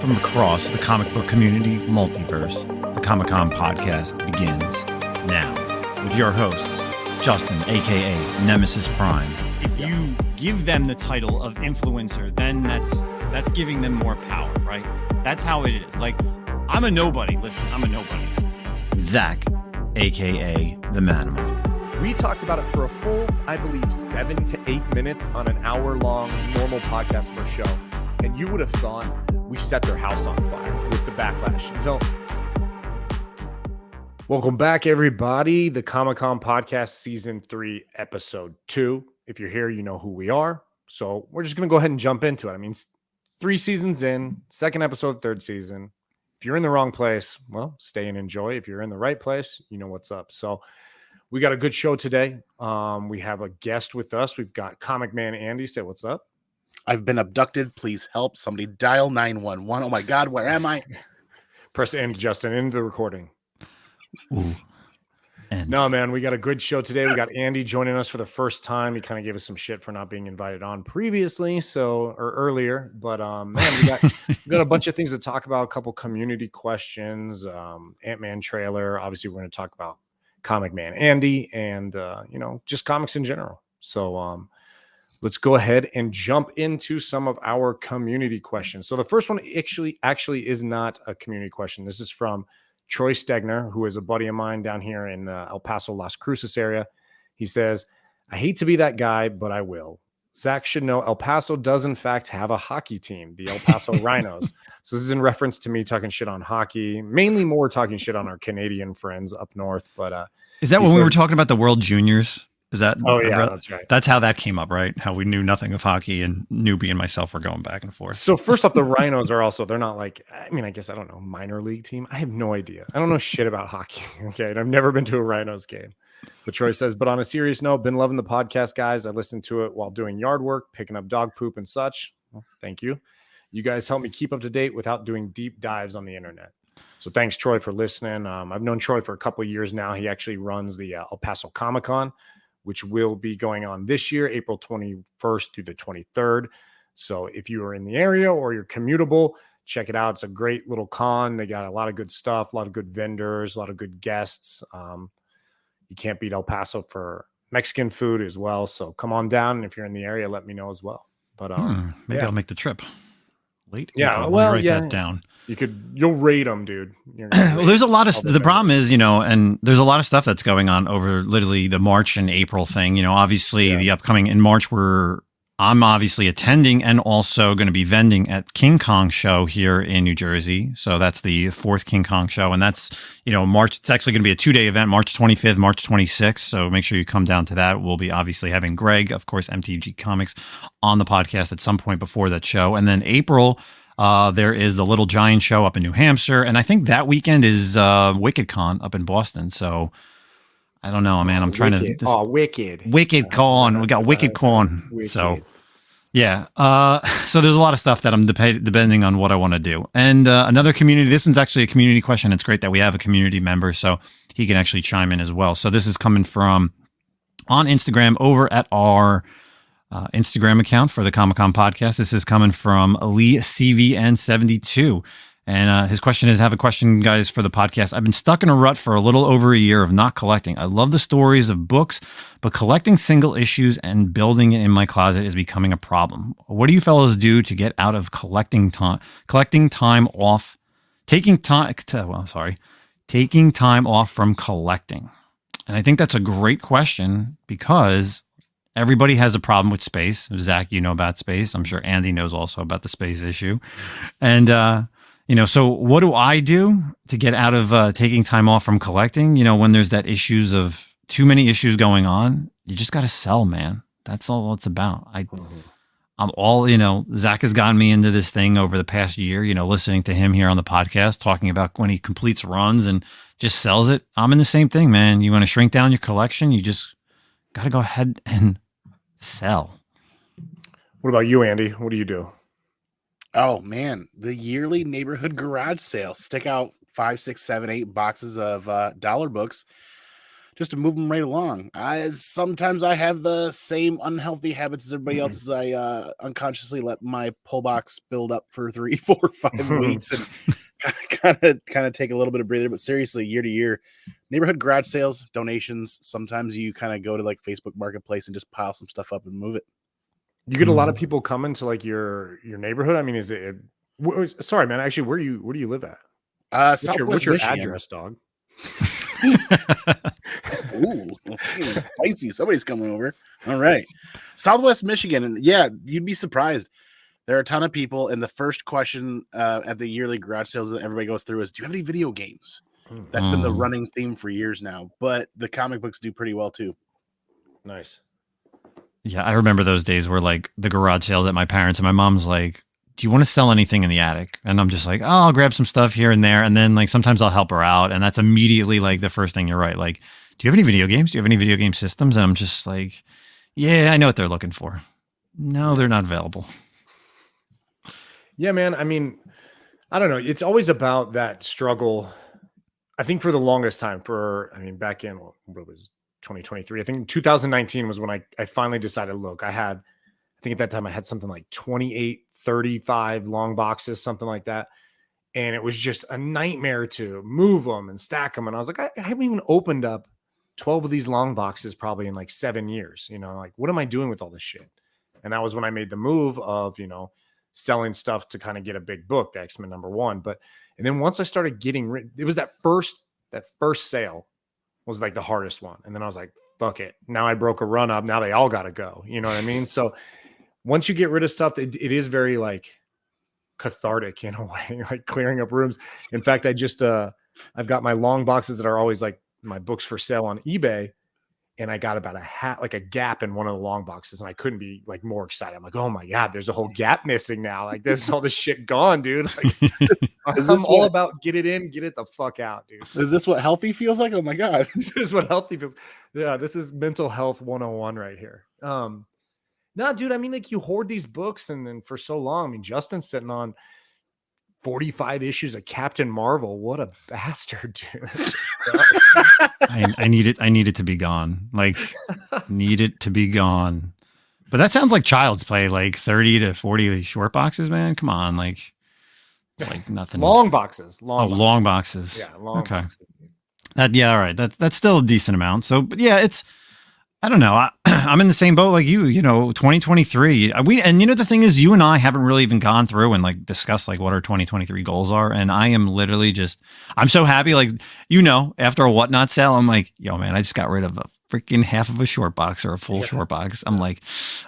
From across the comic book community multiverse, the Comic-Con podcast begins now with your hosts, Justin, aka Nemesis Prime. If you give them the title of influencer, then that's giving them more power, right? That's how it is. Like, I'm a nobody. Listen, I'm a nobody. Zach, aka the Manimal. We talked about it for a full, I believe, 7 to 8 minutes on an hour-long normal podcast for a show. And you would have thought we set their house on fire with the backlash. So, welcome back, everybody. The Comic-Con Podcast Season 3, Episode 2. If you're here, you know who we are. So we're just going to go ahead and jump into it. I mean, 3 seasons in, second episode, third season. If you're in the wrong place, well, stay and enjoy. If you're in the right place, you know what's up. So we got a good show today. We have a guest with us. We've got ComicManAndy. Say what's up. I've been abducted. Please help. Somebody dial 911. Oh my God, where am I? Press end, Justin, into the recording. Ooh. And No, man, we got a good show today. We got Andy joining us for the first time. He kind of gave us some shit for not being invited on previously, or earlier. But man, we got a bunch of things to talk about. A couple community questions, Antman trailer. Obviously, we're going to talk about ComicManAndy and just comics in general. So let's go ahead and jump into some of our community questions. So the first one actually is not a community question. This is from Troy Stegner, who is a buddy of mine down here in El Paso, Las Cruces area. He says, I hate to be that guy, but I will. Zach should know El Paso does in fact have a hockey team, the El Paso Rhinos. So this is in reference to me talking shit on hockey, mainly more talking shit on our Canadian friends up north. But is that when we were talking about the World Juniors? Is that? Oh yeah, that's right. That's how that came up, right? How we knew nothing of hockey, and Newbie and myself were going back and forth. So first off, the Rhinos are also, they're not like, I mean, I guess, I don't know, minor league team. I have no idea. I don't know shit about hockey. Okay. And I've never been to a Rhinos game. But Troy says, but on a serious note, been loving the podcast, guys. I listen to it while doing yard work, picking up dog poop and such. Well, thank you. You guys help me keep up to date without doing deep dives on the internet. So thanks, Troy, for listening. I've known Troy for a couple of years now. He actually runs the El Paso Comic-Con, which will be going on this year, April 21st through the 23rd. So if you are in the area or you're commutable, check it out. It's a great little con. They got a lot of good stuff, a lot of good vendors, a lot of good guests. You can't beat El Paso for Mexican food as well. So come on down. And if you're in the area, let me know as well. But maybe I'll make the trip. Late. Yeah, April. well, Let me write that down. You'll rate them, dude. Well, there's a lot of the problem is, and there's a lot of stuff that's going on over literally the March and April thing. Obviously the upcoming in March, I'm obviously attending and also going to be vending at King Kong show here in New Jersey. So that's the 4th King Kong show. And that's, March. It's actually going to be a 2-day event, March 25th, March 26th. So make sure you come down to that. We'll be obviously having Greg, of course, MTG Comics on the podcast at some point before that show. And then April, there is the Little Giant show up in New Hampshire. And I think that weekend is Wicked Con up in Boston. So I don't know, man. I'm trying to. Wicked Con. We got Wicked Con. So, yeah. So there's a lot of stuff that I'm depending on what I want to do. And another community. This one's actually a community question. It's great that we have a community member, so he can actually chime in as well. So this is coming from on Instagram over at our Instagram account for the Comic-Con podcast. This is coming from Lee CVN72. And his question is, I have a question, guys, for the podcast. I've been stuck in a rut for a little over a year of not collecting. I love the stories of books, but collecting single issues and building it in my closet is becoming a problem. What do you fellows do to get out of taking time off from collecting? And I think that's a great question because everybody has a problem with space. Zach, you know about space. I'm sure Andy knows also about the space issue. And, so what do I do to get out of taking time off from collecting? When there's that issues of too many issues going on, you just got to sell, man. That's all it's about. I'm all, Zach has gotten me into this thing over the past year, listening to him here on the podcast, talking about when he completes runs and just sells it. I'm in the same thing, man. You want to shrink down your collection, you just got to go ahead and sell. What about you, Andy? What do you do? Oh man, the yearly neighborhood garage sale. Stick out 5, 6, 7, 8 boxes of dollar books. just to move them right along. Sometimes I have the same unhealthy habits as everybody else, as I unconsciously let my pull box build up for 3, 4, 5 weeks and kind of take a little bit of breather. But seriously, year to year, neighborhood garage sales, donations. Sometimes you kind of go to like Facebook Marketplace and just pile some stuff up and move it. You get a lot of people coming to like your neighborhood. I mean, is it? Sorry, man. Actually, where do you live at? What's your Michigan. address, dog? Ooh, spicy. Somebody's coming over. All right. Southwest Michigan. And yeah, you'd be surprised. There are a ton of people. And the first question at the yearly garage sales that everybody goes through is, do you have any video games? That's been the running theme for years now. But the comic books do pretty well too. Nice. Yeah, I remember those days where like the garage sales at my parents, and my mom's like, do you want to sell anything in the attic? And I'm just like, oh, I'll grab some stuff here and there. And then like sometimes I'll help her out. And that's immediately like the first thing. You're right. Like, do you have any video games? Do you have any video game systems? And I'm just like, yeah, I know what they're looking for. No, they're not available. Yeah, man. I mean, I don't know. It's always about that struggle. I think for the longest time back in what was 2023, I think 2019 was when I finally decided, look, I think at that time I had something like 28, 35 long boxes, something like that. And it was just a nightmare to move them and stack them. And I was like, I haven't even opened up 12 of these long boxes probably in like 7 years, like, what am I doing with all this shit? And that was when I made the move of, selling stuff to kind of get a big book, the X-Men #1. And then once I started getting rid, it was that first sale was like the hardest one. And then I was like, fuck it. Now I broke a run up. Now they all got to go. You know what I mean? So once you get rid of stuff, it is very like cathartic in a way, like clearing up rooms. In fact, I've got my long boxes that are always like my books for sale on eBay. And I got about a gap in one of the long boxes, and I couldn't be like more excited. I'm like, oh my God, there's a whole gap missing now. Like, there's all this shit gone, dude. Like, I'm all about get it in, get it the fuck out, dude. Is this what healthy feels like? Oh my God. This is what healthy feels. Yeah, this is mental health 101 right here. No, dude, I mean, like, you hoard these books and then for so long. I mean, Justin's sitting on 45 issues of Captain Marvel. What a bastard, dude. I need it to be gone. Like, need it to be gone. But that sounds like child's play, like 30 to 40 of these short boxes, man. Come on. Like, it's like nothing. Long boxes. Long boxes. Yeah, long boxes. All right. That's still a decent amount. So, but yeah, I don't know. I'm in the same boat like you, 2023. The thing is, you and I haven't really even gone through and like discussed like what our 2023 goals are. And I am literally I'm so happy. Like, after a Whatnot sale, I'm like, yo, man, I just got rid of a freaking half of a short box or a full short box. I'm like,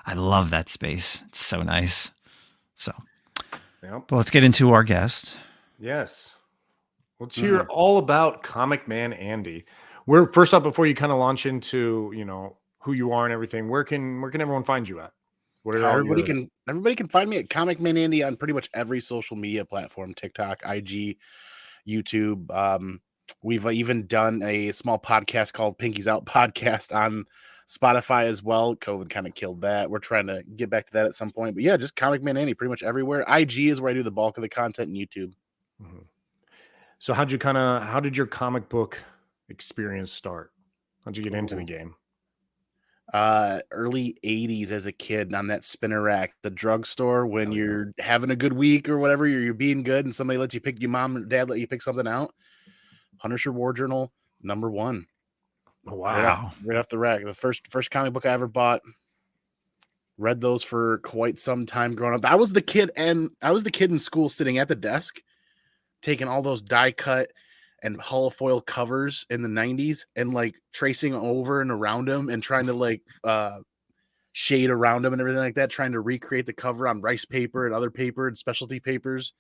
I love that space. It's so nice. So, but let's get into our guest. Yes. Let's hear all about ComicManAndy. First up, before you kind of launch into, who you are and everything, where can everyone find you at? Everybody can find me at ComicManAndy on pretty much every social media platform, TikTok, IG, YouTube. We've even done a small podcast called Pinky's Out Podcast on Spotify as well. COVID kind of killed that. We're trying to get back to that at some point. But yeah, just ComicManAndy pretty much everywhere. IG is where I do the bulk of the content, and YouTube. Mm-hmm. So how did your comic book experience start? How'd you get into the game? Early 80s as a kid on that spinner rack, the drugstore, when you're having a good week or whatever, you're being good and somebody lets you pick, your mom and dad let you pick something out. Punisher War Journal #1. Wow. Right off the rack. The first comic book I ever bought. Read those for quite some time growing up. I was the kid in school sitting at the desk taking all those die cut and holofoil covers in the 90s and like tracing over and around them and trying to like shade around them and everything like that, trying to recreate the cover on rice paper and other paper and specialty papers.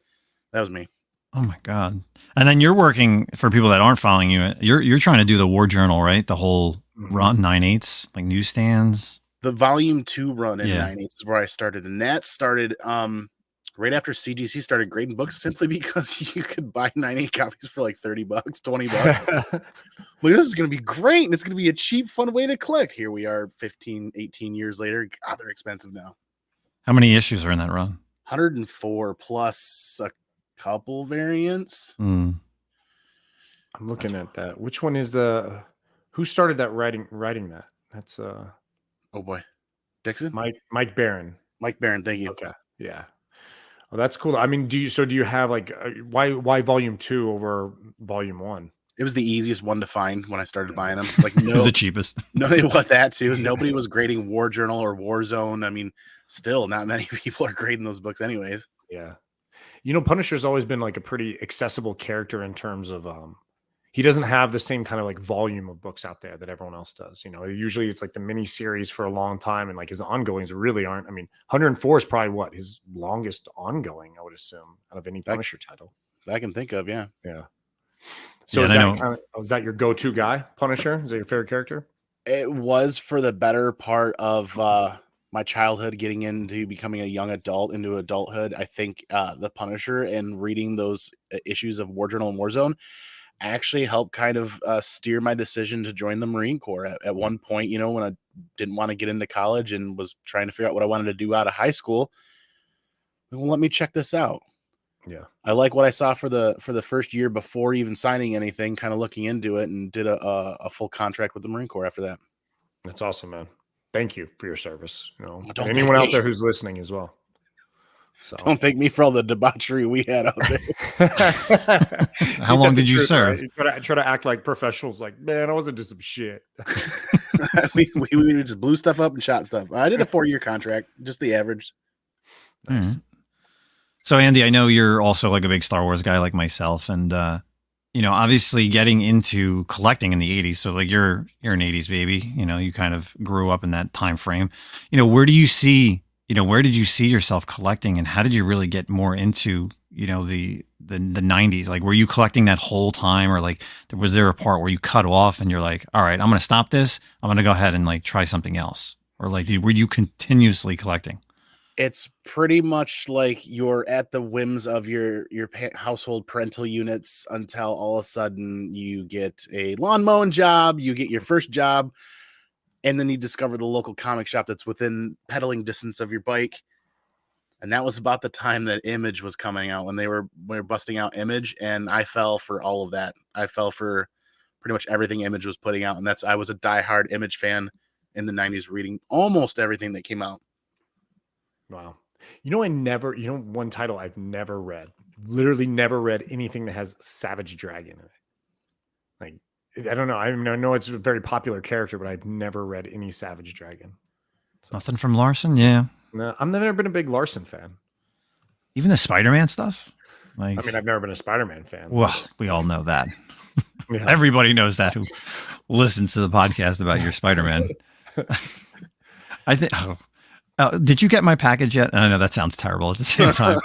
That was me. Oh my God. And then you're working, for people that aren't following you, you're trying to do the War Journal, right? The whole run, 9/8, like newsstands. The volume 2 run in 9/8 is where I started. And that started right after CGC started grading books, simply because you could buy 9/8 copies for like $30, $20. Well, this is going to be great. And it's going to be a cheap, fun way to collect. Here we are 15, 18 years later. God, they're expensive now. How many issues are in that run? 104 plus a couple variants. I'm looking at that. Which one is Who started that writing that? That's Oh boy, Dixon, Mike Barron. Mike Barron. Thank you. Okay, yeah. Oh, that's cool. I mean, do you have like why volume 2 over volume 1? It was the easiest one to find when I started buying them. Like It was the cheapest. no, it was that too. Nobody was grading War Journal or War Zone. I mean, still not many people are grading those books anyways. Yeah. Punisher's always been like a pretty accessible character in terms of he doesn't have the same kind of like volume of books out there that everyone else does. Usually it's like the mini series for a long time, and like his ongoings really aren't. I mean, 104 is probably what his longest ongoing, I would assume, out of any Punisher title that I can think of. Yeah. So is that your go-to guy, Punisher? Is that your favorite character? It was for the better part of my childhood, getting into becoming a young adult, into adulthood. I think the Punisher and reading those issues of War Journal and Warzone actually helped kind of steer my decision to join the Marine Corps. At one point, when I didn't want to get into college and was trying to figure out what I wanted to do out of high school, well, let me check this out. Yeah, I like what I saw for the first year before even signing anything, kind of looking into it, and did a full contract with the Marine Corps after that. That's awesome, man. Thank you for your service. Don't and anyone out there who's listening as well. So don't thank me for all the debauchery we had out there. How long did you serve? Right? Try to act like professionals. Like, man, I wasn't just some shit. we just blew stuff up and shot stuff. I did a 4-year contract, just the average. Nice. Mm-hmm. So Andy, I know you're also like a big Star Wars guy like myself, and obviously getting into collecting in the 80s. So like you're an 80s baby, you kind of grew up in that time frame. Where did you see yourself collecting, and how did you really get more into, the 90s? Like, were you collecting that whole time, or like was there a part where you cut off and you're like, all right, I'm going to stop this. I'm going to go ahead and like try something else? Or like, were you continuously collecting? It's pretty much like you're at the whims of your household parental units until all of a sudden you get a lawn mowing job, you get your first job, and then you discover the local comic shop that's within pedaling distance of your bike. And that was about the time that Image was coming out, when they were busting out Image, and I fell for all of that. I fell for pretty much everything Image was putting out, and I was a diehard Image fan in the 90s, reading almost everything that came out. Wow. One title I've never read, literally never read anything that has Savage Dragon in it. Like, I don't know. I know it's a very popular character, but I've never read any Savage Dragon. So, nothing from Larson? Yeah. No, I've never been a big Larson fan. Even the Spider-Man stuff? Like, I mean, I've never been a Spider-Man fan. Well, we all know that. Yeah. Everybody knows that who listens to the podcast about your Spider-Man. I think... did you get my package yet? I know that sounds terrible at the same time.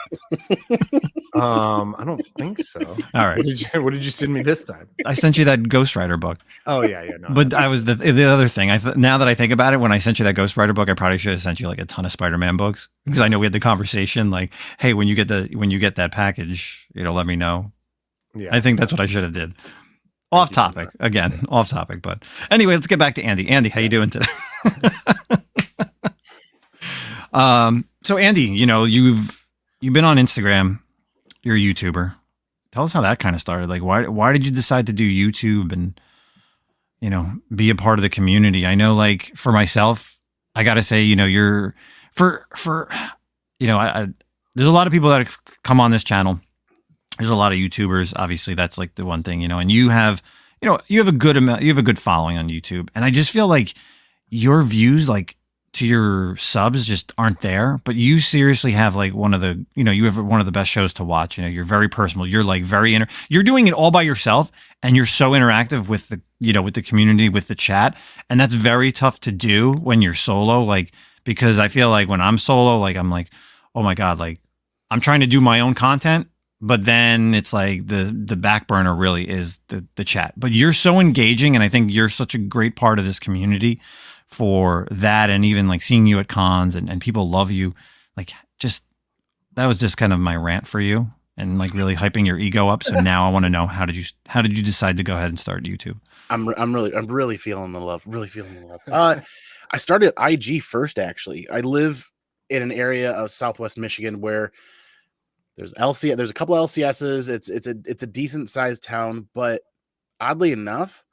I don't think so. All right. What did you send me this time? I sent you that Ghost Rider book. Oh yeah. No, but I was the other thing. Now that I think about it, when I sent you that Ghost Rider book, I probably should have sent you like a ton of Spider-Man books, because I know we had the conversation like, hey, when you get that package, let me know. Yeah. I think that's what I should have did. Off topic again, off topic. But anyway, let's get back to Andy. Andy, how you doing today? So Andy, you've been on Instagram, you're a YouTuber. Tell us how that kind of started. Like, why did you decide to do YouTube and, be a part of the community? I know, like, for myself, I got to say, you're there's a lot of people that have come on this channel. There's a lot of YouTubers. Obviously that's like the one thing, and you have a good following on YouTube. And I just feel like your views, like, to your subs just aren't there, but you seriously have like one of the best shows to watch. You're very personal. You're like you're doing it all by yourself, and you're so interactive with the community, with the chat. And that's very tough to do when you're solo. Like, because I feel like when I'm solo, like, I'm like, oh my God, like I'm trying to do my own content, but then it's like the back burner really is the chat. But you're so engaging, and I think you're such a great part of this community for that, and even like seeing you at cons and people love you. Like, just that was just kind of my rant for you, and like really hyping your ego up. So now I want to know, how did you decide to go ahead and start YouTube? I'm really feeling the love. I started IG first, actually. I live in an area of Southwest Michigan where there's there's a couple LCSs. It's a decent sized town, but oddly enough,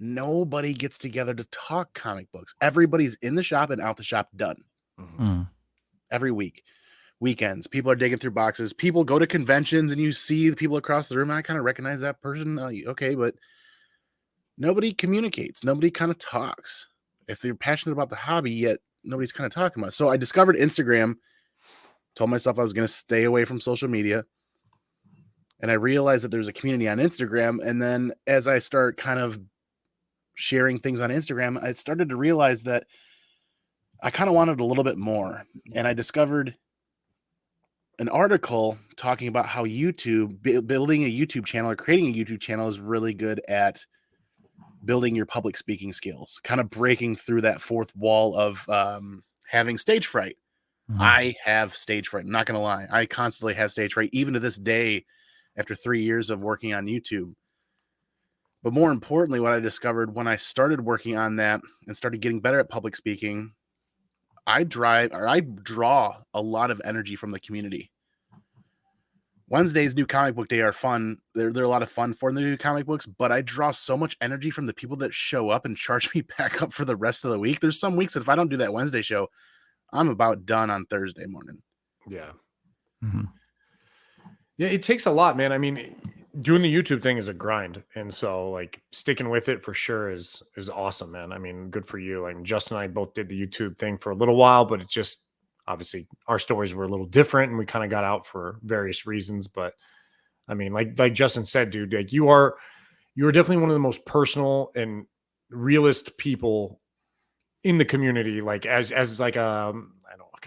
nobody gets together to talk comic books. Everybody's in the shop and out the shop done. Every week. Weekends, people are digging through boxes. People go to conventions and you see the people across the room. I kind of recognize that person. Okay, but nobody communicates. Nobody kind of talks. If they're passionate about the hobby, yet nobody's kind of talking about it. So I discovered Instagram, told myself I was going to stay away from social media. And I realized that there's a community on Instagram. And then as I start kind of sharing things on Instagram, I started to realize that I kind of wanted a little bit more. And I discovered an article talking about how YouTube, building a YouTube channel or creating a YouTube channel is really good at building your public speaking skills, kind of breaking through that fourth wall of having stage fright. I have stage fright. I'm not going to lie. I constantly have stage fright, even to this day, after 3 years of working on YouTube. But more importantly, what I discovered when I started working on that and started getting better at public speaking, I draw a lot of energy from the community. Wednesdays, New Comic Book Day are fun. They're a lot of fun for the new comic books, but I draw so much energy from the people that show up and charge me back up for the rest of the week. There's some weeks that if I don't do that Wednesday show, I'm about done on Thursday morning. Yeah. Yeah, it takes a lot, man. I mean, doing the YouTube thing is a grind. And so like sticking with it for sure is awesome, man. I mean, good for you. Like Justin and I both did the YouTube thing for a little while, but it just obviously our stories were a little different and we kind of got out for various reasons. But I mean, like Justin said, dude, like you are definitely one of the most personal and realist people in the community. Like as like I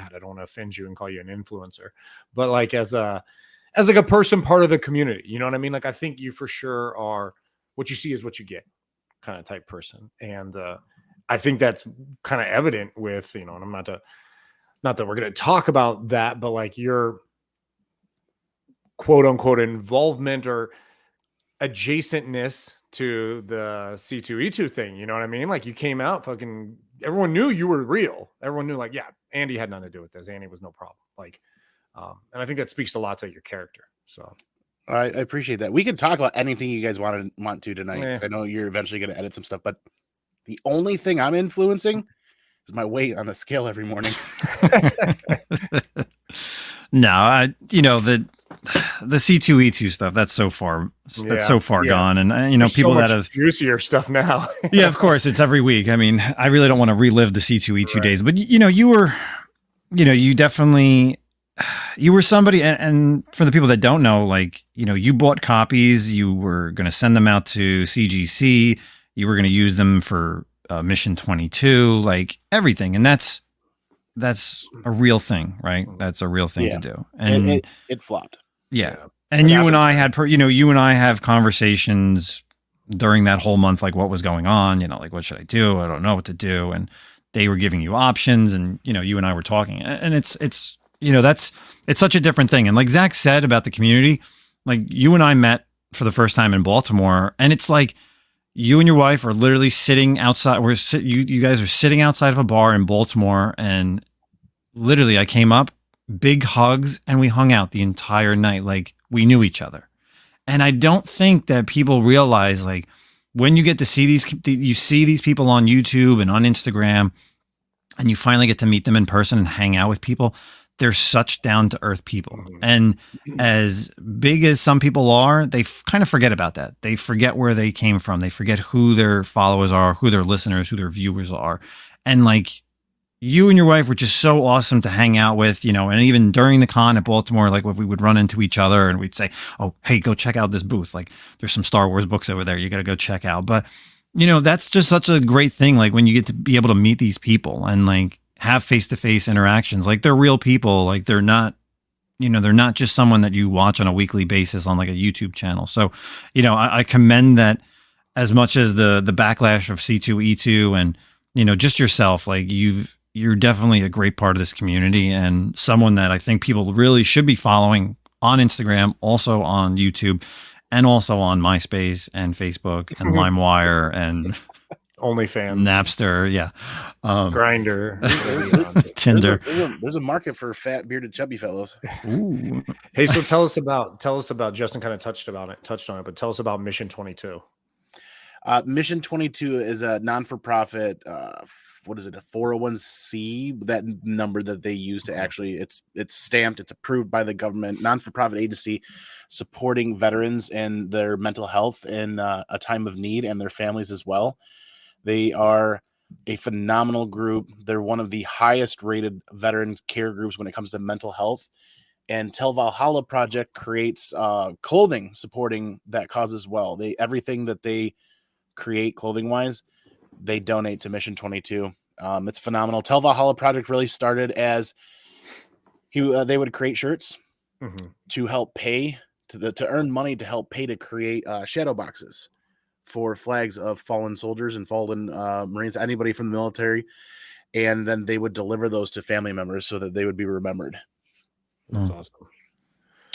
don't want to offend you and call you an influencer, but like as like a person part of the community, you know what I mean? Like, I think you for sure are what you see is what you get kind of type person. And I think that's kind of evident with, and I'm not that we're going to talk about that, but like your quote unquote involvement or adjacentness to the C2E2 thing. You know what I mean? Like you came out fucking, everyone knew you were real. Everyone knew like, yeah, Andy had nothing to do with this. Andy was no problem. Like, and I think that speaks a lot to your character. So I appreciate that. We could talk about anything you guys want to tonight. I know you're eventually going to edit some stuff, but the only thing I'm influencing is my weight on the scale every morning. No, the C2E2 stuff, that's so far gone. And there's people so much that have juicier stuff now. yeah, of course, it's every week. I mean, I really don't want to relive the C2E2 days, but you definitely, you were somebody, and for the people that don't know, like, you bought copies, you were going to send them out to CGC, you were going to use them for Mission 22, like everything. And that's a real thing, right? That's a real thing to do. And it flopped. Yeah. And you and I had, you and I have conversations during that whole month, like what was going on, like, what should I do? I don't know what to do. And they were giving you options and, you and I were talking, and it's such a different thing. And like Zach said about the community, like you and I met for the first time in Baltimore, and it's like you and your wife are literally sitting outside. You guys are sitting outside of a bar in Baltimore, and literally I came up, big hugs, and we hung out the entire night. Like we knew each other. And I don't think that people realize, like, when you get to see you see these people on YouTube and on Instagram, and you finally get to meet them in person and hang out with people, they're such down to earth people. And as big as some people are, they kind of forget about that. They forget where they came from. They forget who their followers are, who their listeners, who their viewers are. And like, you and your wife were just so awesome to hang out with, and even during the con at Baltimore, like if we would run into each other and we'd say, oh, hey, go check out this booth. Like there's some Star Wars books over there. You got to go check out. But, that's just such a great thing. Like when you get to be able to meet these people and like have face-to-face interactions, like they're real people. Like they're not, they're not just someone that you watch on a weekly basis on like a YouTube channel. So, I commend that as much as the backlash of C2E2 and, just yourself, like you're definitely a great part of this community and someone that I think people really should be following on Instagram, also on YouTube, and also on MySpace and Facebook and LimeWire and OnlyFans, Napster, yeah, Grinder, Tinder. There's a market for fat, bearded, chubby fellows. Ooh. Hey, so tell us about Justin kind of touched on it, but tell us about Mission 22. Mission 22 is a non-for-profit. What is it? A 401c. That number that they use to actually, it's stamped. It's approved by the government. Non-for-profit agency supporting veterans and their mental health in a time of need, and their families as well. They are a phenomenal group. They're one of the highest rated veteran care groups when it comes to mental health. And Tel Valhalla Project creates clothing supporting that cause as well. Everything that they create clothing wise, they donate to Mission 22. It's phenomenal. Tel Valhalla Project really started as they would create shirts to help pay to earn money to help pay to create shadow boxes for flags of fallen soldiers and fallen Marines, anybody from the military, and then they would deliver those to family members so that they would be remembered. That's awesome.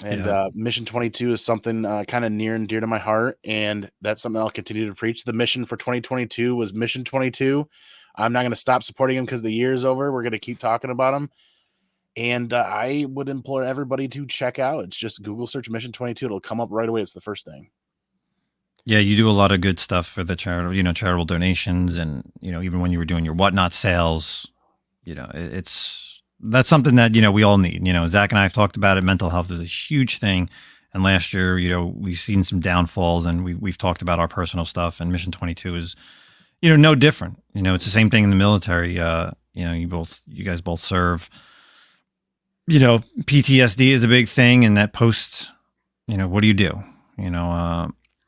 And Mission 22 is something kind of near and dear to my heart, and that's something I'll continue to preach. The mission for 2022 was Mission 22. I'm not going to stop supporting them because the year is over. We're going to keep talking about them. And I would implore everybody to check out. It's just Google search Mission 22. It'll come up right away. It's the first thing. Yeah, you do a lot of good stuff for the charitable donations, and even when you were doing your whatnot sales, that's something that we all need. Zach and I have talked about it. Mental health is a huge thing, and last year, we've seen some downfalls, and we've talked about our personal stuff. And Mission 22 is, no different. It's the same thing in the military. You guys both serve. PTSD is a big thing, and that post. What do you do?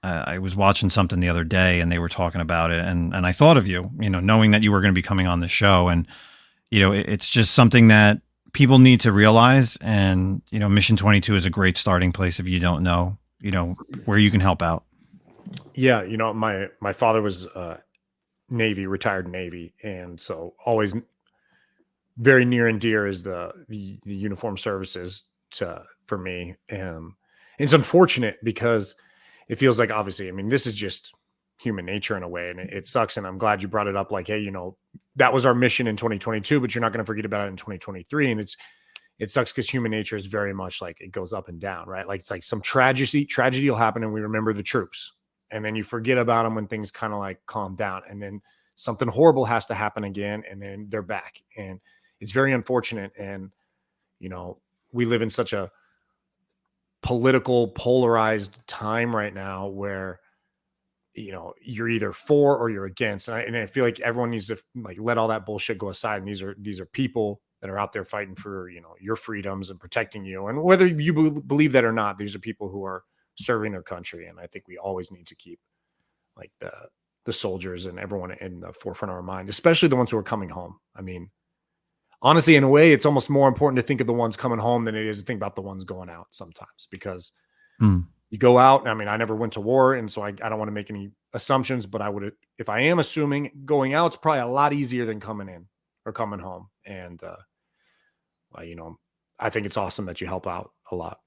I was watching something the other day, and they were talking about it, and I thought of you. Knowing that you were going to be coming on the show, and it's just something that people need to realize. And, Mission 22 is a great starting place if you don't know, where you can help out. Yeah. My father was Navy, retired Navy. And so always very near and dear is the uniform services for me. It's unfortunate because it feels like, obviously, this is just human nature in a way, and it sucks. And I'm glad you brought it up. Like, hey, that was our mission in 2022, but you're not going to forget about it in 2023. And it sucks because human nature is very much like it goes up and down, right? Like it's like some tragedy will happen, and we remember the troops, and then you forget about them when things kind of like calm down, and then something horrible has to happen again, and then they're back. And it's very unfortunate. And we live in such a political polarized time right now where you're either for or you're against. And I feel like everyone needs to like let all that bullshit go aside. And these are people that are out there fighting for, your freedoms and protecting you. And whether you believe that or not, these are people who are serving their country. And I think we always need to keep like the soldiers and everyone in the forefront of our mind, especially the ones who are coming home. Honestly, in a way, it's almost more important to think of the ones coming home than it is to think about the ones going out sometimes, because you go out. I never went to war, and so I don't want to make any assumptions, but I would, if I am assuming going out, it's probably a lot easier than coming in or coming home. And, I think it's awesome that you help out a lot.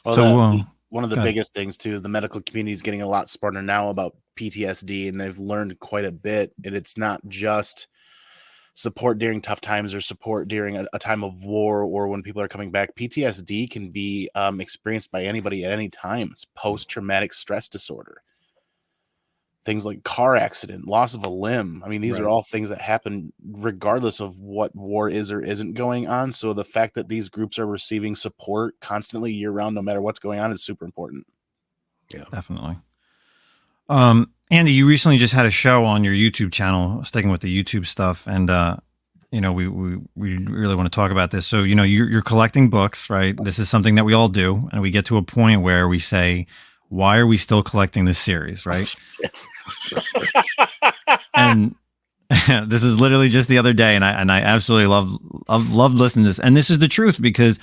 Well, so one of the biggest things too, the medical community is getting a lot smarter now about PTSD, and they've learned quite a bit. And it's not just support during tough times or support during a time of war or when people are coming back. PTSD can be experienced by anybody at any time. It's post-traumatic stress disorder. Things like car accident, loss of a limb. These are all things that happen regardless of what war is or isn't going on. So the fact that these groups are receiving support constantly year-round, no matter what's going on, is super important. Yeah, definitely. Andy, you recently just had a show on your YouTube channel, sticking with the YouTube stuff, and we really want to talk about this. So you're collecting books, right? This is something that we all do, and we get to a point where we say, why are we still collecting this series, right? And this is literally just the other day, and I absolutely love listening to this, and this is the truth, because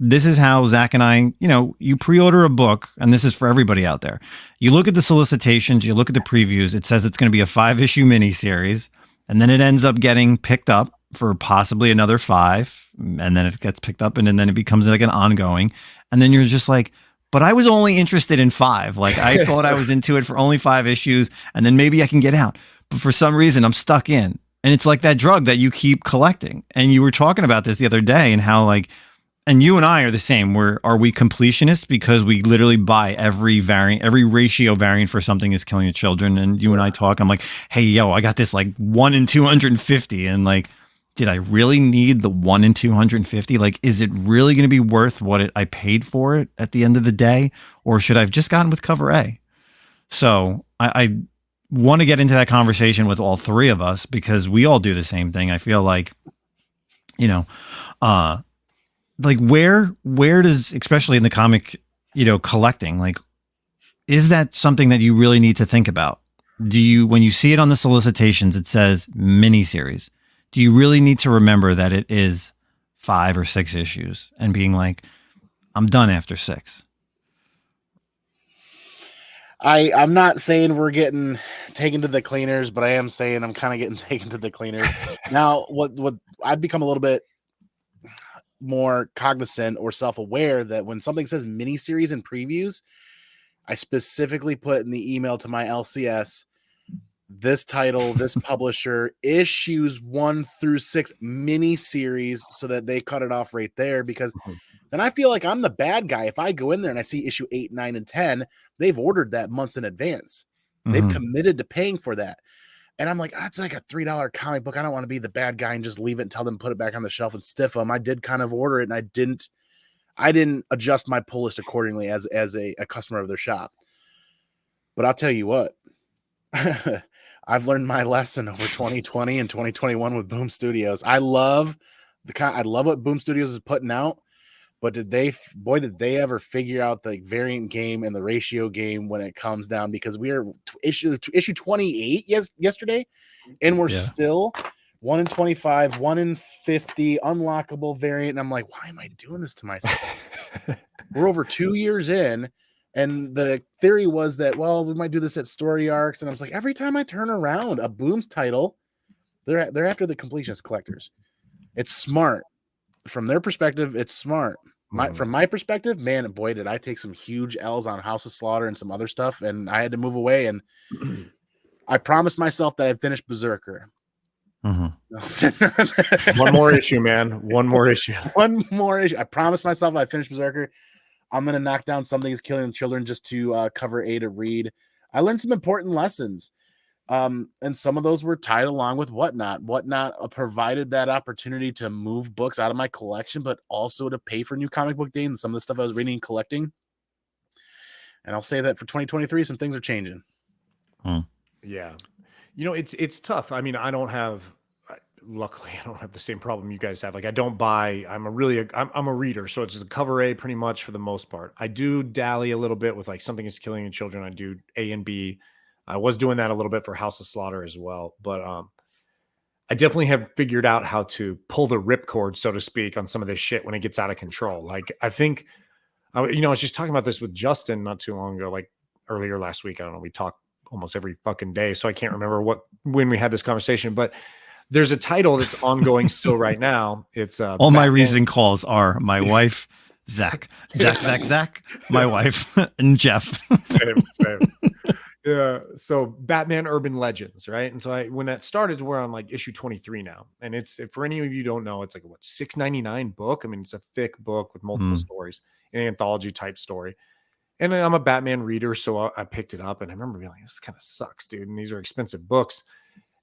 this is how Zach and I, you pre-order a book, and this is for everybody out there. You look at the solicitations, you look at the previews, it says it's going to be a 5-issue miniseries, and then it ends up getting picked up for possibly another 5, and then it gets picked up, and then it becomes like an ongoing, and then you're just like, but I was only interested in 5. Like, I thought I was into it for only 5 issues, and then maybe I can get out. But for some reason, I'm stuck in. And it's like that drug that you keep collecting. And you were talking about this the other day, and how, like, and you and I are the same. Are we completionists because we literally buy every variant, every ratio variant for something is killing the children? And you and I talk, I'm like, hey, yo, I got this like 1 in 250. And like, did I really need the 1 in 250? Like, is it really going to be worth what I paid for it at the end of the day? Or should I have just gotten with cover A? So I want to get into that conversation with all three of us because we all do the same thing. I feel like, you know, like where does, especially in the comic, collecting, like, is that something that you really need to think about? When you see it on the solicitations, it says miniseries. Do you really need to remember that it is 5 or 6 issues and being like, I'm done after 6? I'm not saying we're getting taken to the cleaners, but I am saying I'm kind of getting taken to the cleaners. Now, what I've become a little bit more cognizant or self-aware that when something says miniseries and previews, I specifically put in the email to my LCS, this title, this publisher, issues 1 through 6 miniseries, so that they cut it off right there, because then I feel like I'm the bad guy. If I go in there and I see issue 8, 9, and 10, they've ordered that months in advance. They've committed to paying for that. And I'm like, that's like a $3 comic book. I don't want to be the bad guy and just leave it and tell them put it back on the shelf and stiff them. I did kind of order it, and I didn't adjust my pull list accordingly as a customer of their shop. But I'll tell you what, I've learned my lesson over 2020 and 2021 with Boom Studios. I love what Boom Studios is putting out, but did they ever figure out the variant game and the ratio game when it comes down? Because we are issue 28 yesterday, and we're still 1 in 25, 1 in 50 unlockable variant. And I'm like, why am I doing this to myself? We're over 2 years in, and the theory was that, well, we might do this at story arcs. And I was like, every time I turn around a Boom's title, they're after the completionist collectors. It's smart. From their perspective, it's smart. From my perspective, man, boy, did I take some huge L's on House of Slaughter and some other stuff, and I had to move away. And I promised myself that I'd finish Berserker. One more issue, man. One more issue. One more issue. I promised myself I'd finish Berserker. I'm going to knock down Something is Killing the Children just to cover A to read. I learned some important lessons. And some of those were tied along with Whatnot. Whatnot provided that opportunity to move books out of my collection, but also to pay for New Comic Book Day and some of the stuff I was reading and collecting. And I'll say that for 2023, some things are changing. Yeah. It's tough. I mean, luckily I don't have the same problem you guys have. Like, I don't buy, I'm a reader. So it's just a cover A pretty much for the most part. I do dally a little bit with like Something is Killing the Children. I do A and B. I was doing that a little bit for House of Slaughter as well, but I definitely have figured out how to pull the ripcord, so to speak, on some of this shit when it gets out of control. Like, I think, I was just talking about this with Justin not too long ago, like earlier last week. I don't know. We talk almost every fucking day, so I can't remember when we had this conversation, but there's a title that's ongoing still right now. It's all Batman. My recent calls are my wife, Zach, my wife, and Jeff. Same. Yeah, so Batman Urban Legends, right? And so when that started, we're on like issue 23 now, and it's, for any of you who don't know, it's like what, $6.99 book. I mean, it's a thick book with multiple stories, an anthology type story. And I'm a Batman reader, so I picked it up, and I remember being like, "This kind of sucks, dude." And these are expensive books,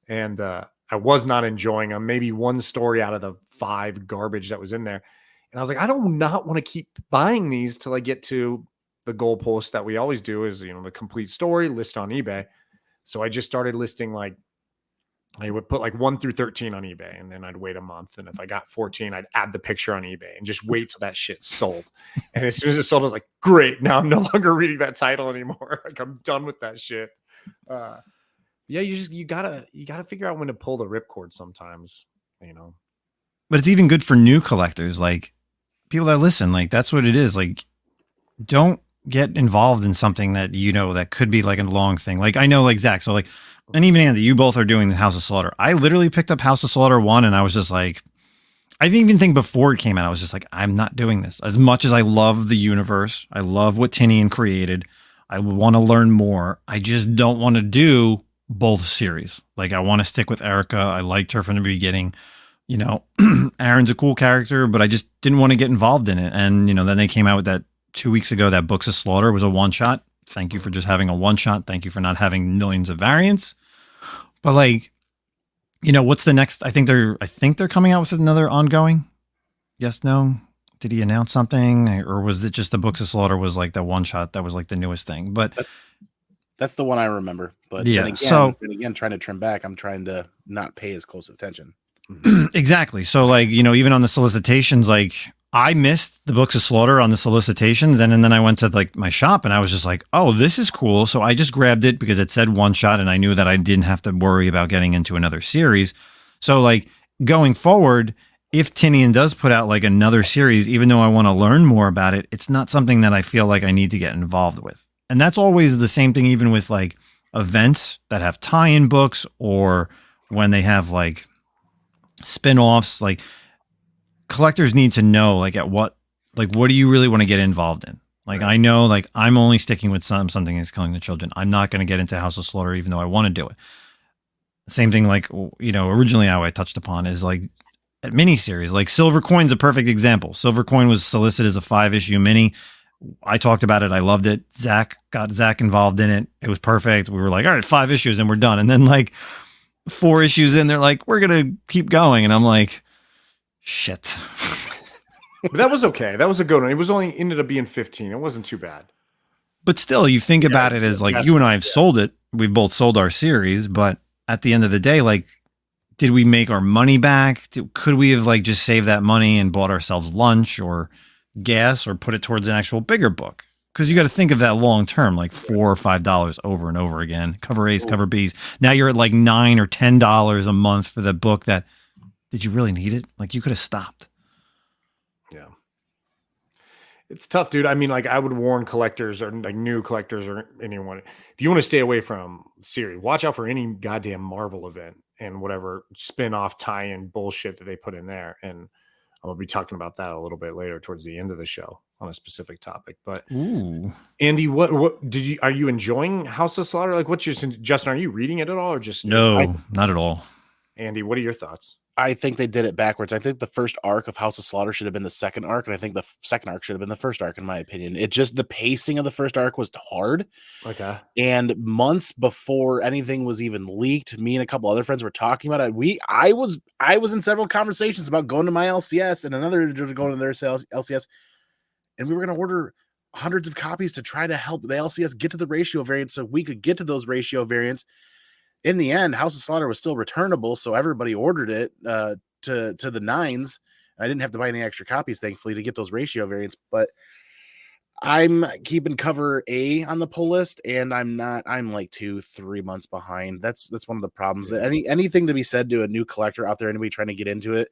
and I was not enjoying them. Maybe one story out of the 5 garbage that was in there, and I was like, I don't not want to keep buying these till I get to the goalpost that we always do is, the complete story list on eBay. So I just started listing, like, I would put like 1 through 13 on eBay, and then I'd wait a month. And if I got 14, I'd add the picture on eBay and just wait till that shit sold. And as soon as it sold, I was like, great. Now I'm no longer reading that title anymore. Like, I'm done with that shit. Yeah, you gotta figure out when to pull the ripcord sometimes, But it's even good for new collectors, like people that listen. Like, that's what it is. Like, don't get involved in something that that could be like a long thing. Like, I know, like Zach, so like, and even Andy, you both are doing the House of Slaughter. I literally picked up House of Slaughter 1, and I was just like, I didn't even think before it came out, I was just like, I'm not doing this. As much as I love the universe, I love what Tinian created, I want to learn more. I just don't want to do both series. Like, I want to stick with Erica. I liked her from the beginning, you know, Aaron's a cool character, but I just didn't want to get involved in it. And, you know, then they came out with that 2 weeks ago, that Books of Slaughter was a one shot. Thank you for just having a one shot. Thank you for not having millions of variants. But like, you know, what's the next? I think they're coming out with another ongoing. Yes, no. Did he announce something, or was it just the Books of Slaughter was like the one shot that was like the newest thing? But that's the one I remember. But yeah, then again, trying to trim back, I'm trying to not pay as close attention. Exactly. So like, you know, even on the solicitations, like I missed the Books of Slaughter on the solicitations, and then I went to like my shop and I was just like, oh, this is cool. So I just grabbed it because it said one shot and I knew that I didn't have to worry about getting into another series. So like going forward, if Tinian does put out like another series, even though I want to learn more about it, it's not something that I feel like I need to get involved with. And that's always the same thing, even with like events that have tie-in books, or when they have like spin-offs. Like collectors need to know like what do you really want to get involved in? Like, right. I know like I'm only sticking with something that's killing the children. I'm not going to get into House of Slaughter, even though I want to do it. Same thing, like, you know, originally how I touched upon is like a miniseries. Like Silver Coin's a perfect example. Silver Coin was solicited as a 5-issue mini. I talked about it. I loved it. Zach involved in it. It was perfect. We were like, all right, 5 issues and we're done. And then like 4 issues in, they're like, we're going to keep going. And I'm like, shit. But that was okay. That was a good one. It was only ended up being 15. It wasn't too bad. But still, you think about it as like, you and I have sold it. We've both sold our series. But at the end of the day, like, did we make our money back? Could we have like just saved that money and bought ourselves lunch or gas, or put it towards an actual bigger book? Because you got to think of that long term, like $4 or $5 over and over again. Cover A's, cover B's. Now you're at like $9 or $10 a month for the book. That, did you really need it? Like, you could have stopped. Yeah, it's tough, dude. I mean, like, I would warn collectors, or like new collectors, or anyone, if you want to stay away from series, watch out for any goddamn Marvel event and whatever spin-off tie-in bullshit that they put in there. And I'll be talking about that a little bit later towards the end of the show on a specific topic. But ooh, Andy, what are you enjoying House of Slaughter? Like, what's your suggestion? Are you reading it at all, or just no? Not at all. Andy, what are your thoughts? I think they did it backwards. I think the first arc of House of Slaughter should have been the second arc, and I think the second arc should have been the first arc, in my opinion. It just, the pacing of the first arc was hard. Okay. And months before anything was even leaked, me and a couple other friends were talking about it. I was in several conversations about going to my LCS and another going to their LCS, and we were going to order hundreds of copies to try to help the LCS get to the ratio variants so we could get to those ratio variants. In the end, House of Slaughter was still returnable, so everybody ordered it to the 9s. I didn't have to buy any extra copies, thankfully, to get those ratio variants. But I'm keeping cover A on the pull list, and I'm like 2-3 months behind. That's one of the problems. Yeah. Anything to be said to a new collector out there, anybody trying to get into it,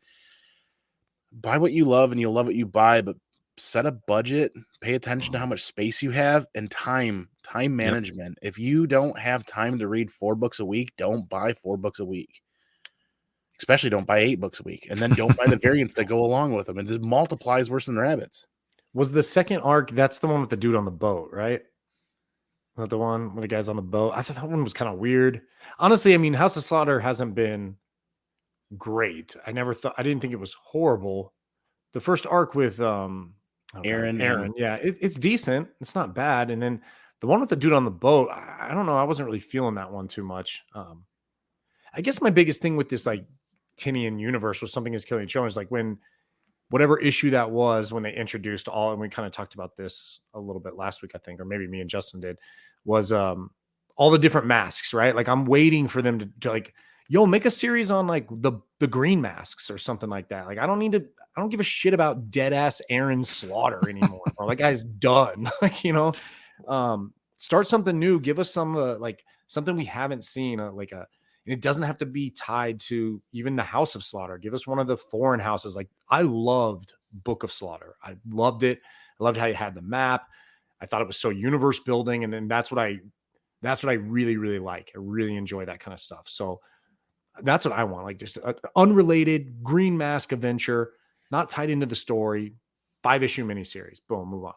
buy what you love and you'll love what you buy, but set a budget, pay attention to how much space you have, and time management. Yep. If you don't have time to read 4 books a week, don't buy 4 books a week. Especially don't buy 8 books a week. And then don't buy the variants that go along with them. It just multiplies worse than rabbits. Was the second arc, that's the one with the dude on the boat, right? Is that the one with the guys on the boat? I thought that one was kind of weird. Honestly, I mean, House of Slaughter hasn't been great. I didn't think it was horrible. The first arc with Aaron, yeah, it's decent. It's not bad. And then the one with the dude on the boat, I don't know. I wasn't really feeling that one too much. I guess my biggest thing with this like Tinian universe was Something Is Killing Children. Is like when whatever issue that was, when they introduced all, and we kind of talked about this a little bit last week, I think, or maybe me and Justin did, was all the different masks, right? Like I'm waiting for them to like, yo, make a series on like the green masks or something like that. Like I don't give a shit about dead ass Aaron Slaughter anymore. Or that guy's done. Like, you know, start something new. Give us some like something we haven't seen. And it doesn't have to be tied to even the House of Slaughter. Give us one of the foreign houses. Like I loved Book of Slaughter. I loved it. I loved how you had the map. I thought it was so universe building. And then that's what I really, really like. I really enjoy that kind of stuff. So that's what I want. Like just an unrelated green mask adventure, not tied into the story, 5-issue miniseries. Boom, move on.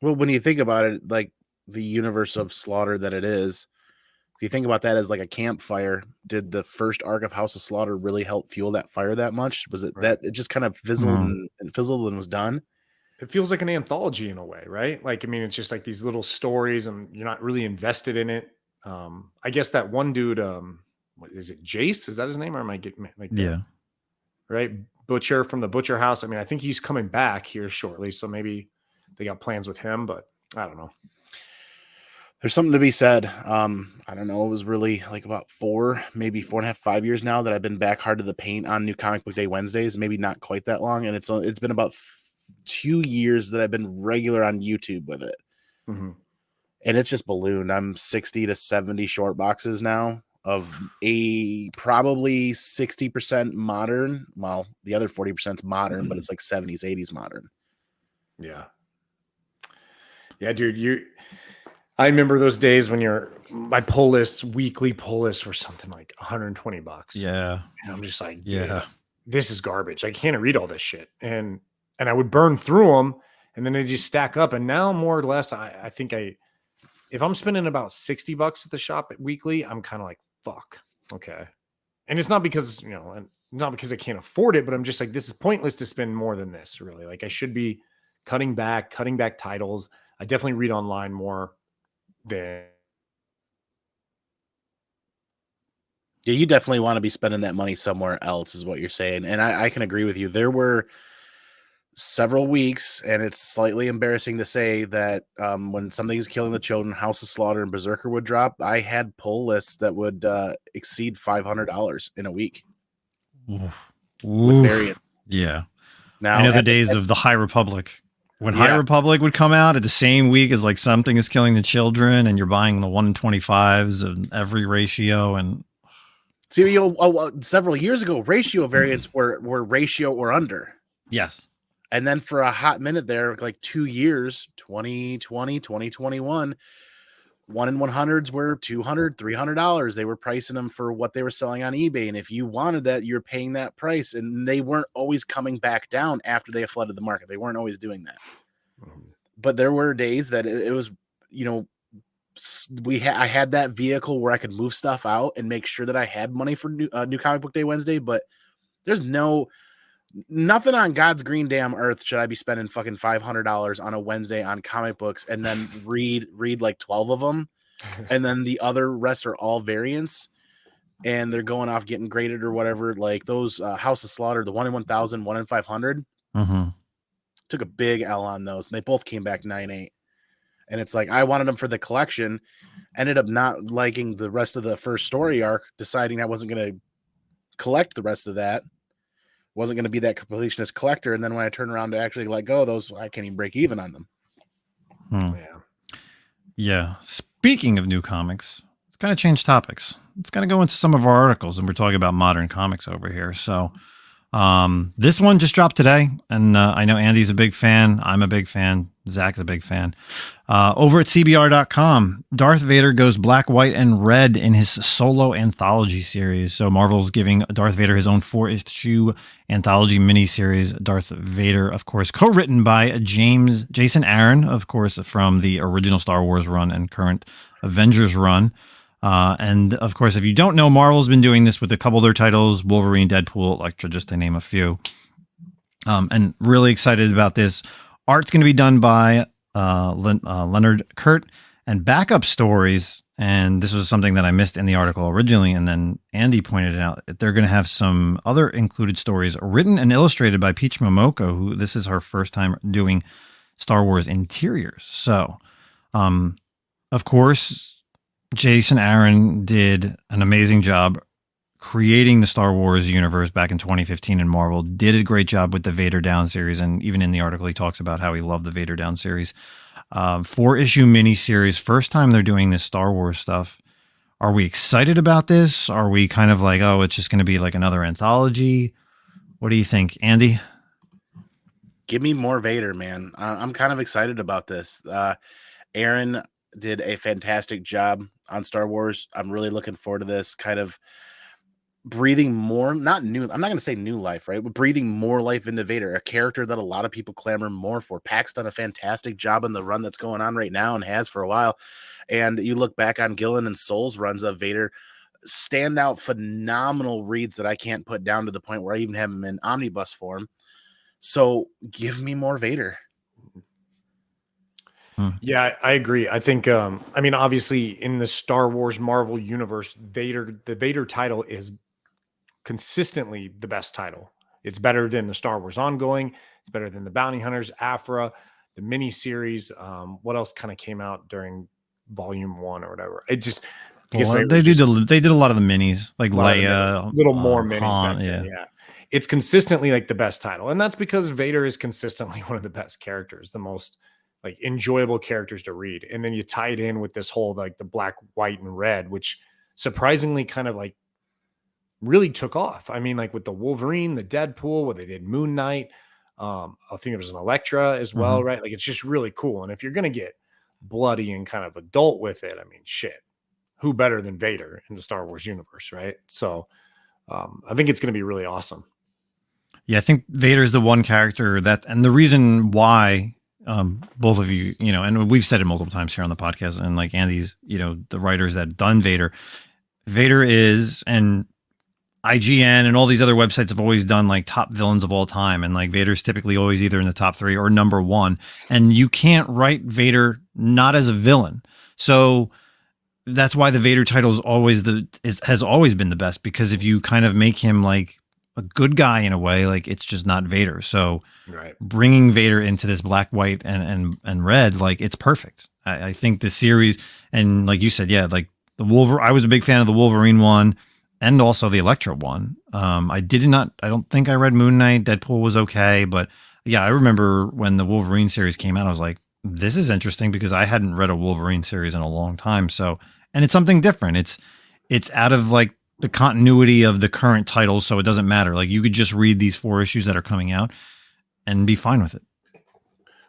Well, when you think about it, like the universe of Slaughter that it is, if you think about that as like a campfire, did the first arc of House of Slaughter really help fuel that fire that much? Was it that it just kind of fizzled and fizzled and was done? It feels like an anthology in a way, right? Like, I mean, it's just like these little stories and you're not really invested in it. I guess that one dude, what is it? Jace? Is that his name? Or am I getting like that? Yeah. Right. Butcher from the Butcher House. I mean, I think he's coming back here shortly. So maybe they got plans with him, but I don't know. There's something to be said. I don't know. It was really like about 4.5, 5 years now that I've been back hard to the paint on New Comic Book Day Wednesdays. Maybe not quite that long, and it's been about 2 years that I've been regular on YouTube with it, and it's just ballooned. I'm 60 to 70 short boxes now of a probably 60% modern. Well, the other 40% is modern, but it's like 70s, 80s modern. Yeah, dude. I remember those days when my weekly pull lists were something like $120. Yeah. And I'm just like, yeah, this is garbage. I can't read all this shit. And I would burn through them and then they just stack up. And now more or less, I think if I'm spending about $60 at the shop weekly, I'm kind of like, fuck. Okay. And it's not because, not because I can't afford it, but I'm just like, this is pointless to spend more than this, really. Like I should be cutting back titles. I definitely read online more. Yeah, you definitely want to be spending that money somewhere else is what you're saying. And I can agree with you. There were several weeks, and it's slightly embarrassing to say that when Something is Killing the Children, House of Slaughter, and Berserker would drop, I had pull lists that would exceed $500 in a week. Oof. With variants. Yeah. Now, I know the days of the High Republic. When High Republic would come out at the same week as like Something is Killing the Children, and you're buying the 125s of every ratio. And see, several years ago, ratio variants were ratio or under. Yes. And then for a hot minute there, like 2 years, 2020, 2021, 1 in 100s were $200, $300. They were pricing them for what they were selling on eBay. And if you wanted that, you're paying that price. And they weren't always coming back down after they flooded the market. They weren't always doing that. But there were days that it was, I had that vehicle where I could move stuff out and make sure that I had money for New Comic Book Day Wednesday. But there's nothing on God's green damn earth should I be spending fucking $500 on a Wednesday on comic books and then read like 12 of them. And then the other rest are all variants and they're going off getting graded or whatever. Like those House of Slaughter, the 1 in 1,000, 1 in 500 took a big L on those. And they both came back 9.8. And it's like, I wanted them for the collection, ended up not liking the rest of the first story arc, deciding I wasn't going to collect the rest of that. Wasn't going to be that completionist collector. And then when I turn around to actually let go of those, I can't even break even on them. Yeah. Speaking of new comics, let's kind of change topics. Let's kind of go into some of our articles, and we're talking about modern comics over here. So this one just dropped today, and I know Andy's a big fan. I'm a big fan. Zach's a big fan. Over at CBR.com, Darth Vader goes black, white, and red in his solo anthology series. So Marvel's giving Darth Vader his own 4-issue anthology miniseries. Darth Vader, of course, co-written by Jason Aaron, of course, from the original Star Wars run and current Avengers run. And of course, if you don't know, Marvel's been doing this with a couple of their titles, Wolverine, Deadpool, Elektra, just to name a few. And really excited about this. Art's going to be done by Leonard Kurt, and backup stories. And this was something that I missed in the article originally, and then Andy pointed it out. They're going to have some other included stories written and illustrated by Peach Momoko, who this is her first time doing Star Wars interiors. So, of course, Jason Aaron did an amazing job creating the Star Wars universe back in 2015 in Marvel, did a great job with the Vader Down series. And even in the article, he talks about how he loved the Vader Down series. 4-issue miniseries, first time they're doing this Star Wars stuff. Are we excited about this? Are we kind of like, oh, it's just going to be like another anthology? What do you think, Andy? Give me more Vader, man. I'm kind of excited about this. Aaron did a fantastic job on Star Wars. I'm really looking forward to this kind of breathing more, not new, I'm not going to say new life, right? But breathing more life into Vader, a character that a lot of people clamor more for. Pac's done a fantastic job in the run that's going on right now and has for a while. And you look back on Gillen and Soule's runs of Vader, standout, phenomenal reads that I can't put down to the point where I even have them in omnibus form. So give me more Vader. Yeah, I agree. I think, I mean, obviously in the Star Wars Marvel universe, the Vader title is consistently the best title. It's better than the Star Wars ongoing. It's better than the Bounty Hunters, Afra, the mini series. What else kind of came out during Volume 1 or whatever? It just, I guess they did a lot of the minis, like Leia, little more minis Han, back then. Yeah. It's consistently like the best title. And that's because Vader is consistently one of the best characters, the most like enjoyable characters to read. And then you tie it in with this whole like the black, white, and red, which surprisingly kind of like really took off. I mean, like with the Wolverine, the Deadpool, what they did Moon Knight. I think there was an Elektra as well, right? Like it's just really cool. And if you're gonna get bloody and kind of adult with it, I mean, shit, who better than Vader in the Star Wars universe, right? So I think it's gonna be really awesome. Yeah, I think Vader's the one character that, and the reason why both of you, you know, and we've said it multiple times here on the podcast, and like Andy's, you know, the writers that done Vader is, and IGN and all these other websites have always done like top villains of all time, and like Vader's typically always either in the top 3 or number 1, and you can't write Vader not as a villain. So that's why the Vader title has always been the best, because if you kind of make him like a good guy in a way, like it's just not Vader. So bringing Vader into this black, white, and red, like it's perfect. I think the series, and like you said, yeah, like the Wolverine, I was a big fan of the Wolverine one and also the Elektra one. I don't think I read Moon Knight. Deadpool was okay, but yeah, I remember when the Wolverine series came out, I was like, this is interesting, because I hadn't read a Wolverine series in a long time. So, and it's something different. It's out of like the continuity of the current titles, so it doesn't matter. Like you could just read these 4 issues that are coming out and be fine with it.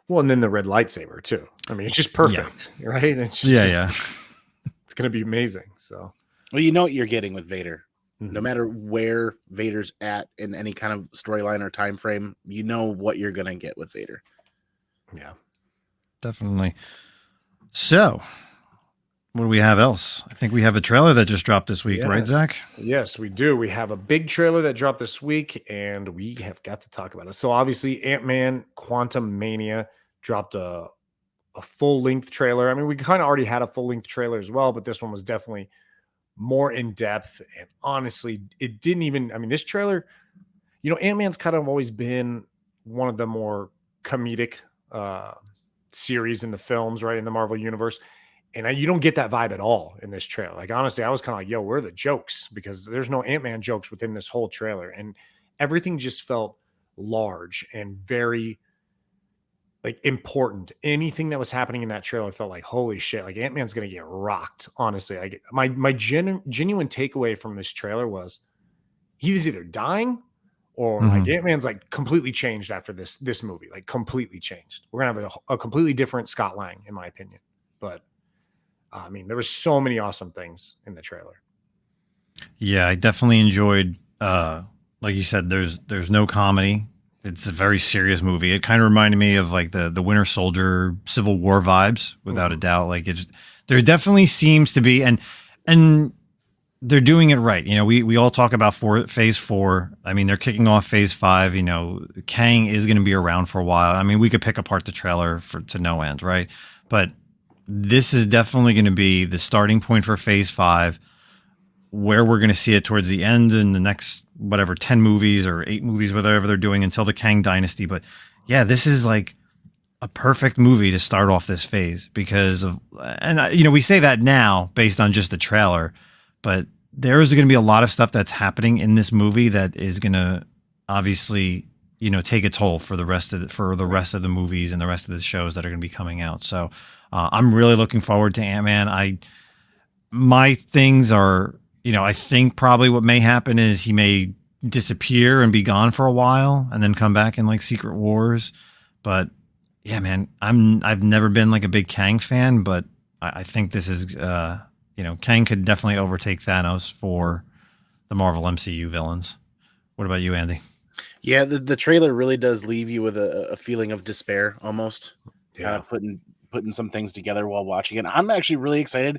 Well, and then the red lightsaber too. I mean, it's just perfect, right? It's just, it's going to be amazing. So, well, you know what you're getting with Vader. No matter where Vader's at in any kind of storyline or time frame, you know what you're going to get with Vader. Yeah, definitely. So, what do we have else? I think we have a trailer that just dropped this week, right, Zach? Yes, we do. We have a big trailer that dropped this week, and we have got to talk about it. So obviously, Antman Quantumania dropped a full-length trailer. I mean, we kind of already had a full-length trailer as well, but this one was definitely more in-depth. And honestly, it didn't even, I mean, this trailer, you know, Ant-Man's kind of always been one of the more comedic series in the films, right, in the Marvel universe. And you don't get that vibe at all in this trailer. Like, honestly, I was kind of like, yo, where are the jokes? Because there's no Ant-Man jokes within this whole trailer. And everything just felt large and very, like, important. Anything that was happening in that trailer felt like, holy shit, like, Ant-Man's going to get rocked, honestly. My genuine takeaway from this trailer was he was either dying or, like, Ant-Man's, like, completely changed after this movie. Like, completely changed. We're going to have a completely different Scott Lang, in my opinion. But I mean, there were so many awesome things in the trailer. Yeah, I definitely enjoyed, like you said, there's no comedy. It's a very serious movie. It kind of reminded me of like the Winter Soldier Civil War vibes, without a doubt. Like there definitely seems to be, and they're doing it right. You know, we all talk about phase 4. I mean, they're kicking off phase 5. You know, Kang is going to be around for a while. I mean, we could pick apart the trailer to no end, right? But this is definitely going to be the starting point for phase 5, where we're going to see it towards the end in the next, whatever, 10 movies or 8 movies, whatever they're doing until the Kang Dynasty. But yeah, this is like a perfect movie to start off this phase because of, and you know, we say that now based on just the trailer, but there is going to be a lot of stuff that's happening in this movie that is going to obviously, you know, take a toll for the rest of the movies and the rest of the shows that are going to be coming out. So I'm really looking forward to Ant-Man. My things are, you know, I think probably what may happen is he may disappear and be gone for a while and then come back in like Secret Wars. But yeah, man, I've never been like a big Kang fan, but I think this is, you know, Kang could definitely overtake Thanos for the Marvel MCU villains. What about you, Andy? Yeah, the trailer really does leave you with a feeling of despair almost. Kind of putting some things together while watching it. I'm actually really excited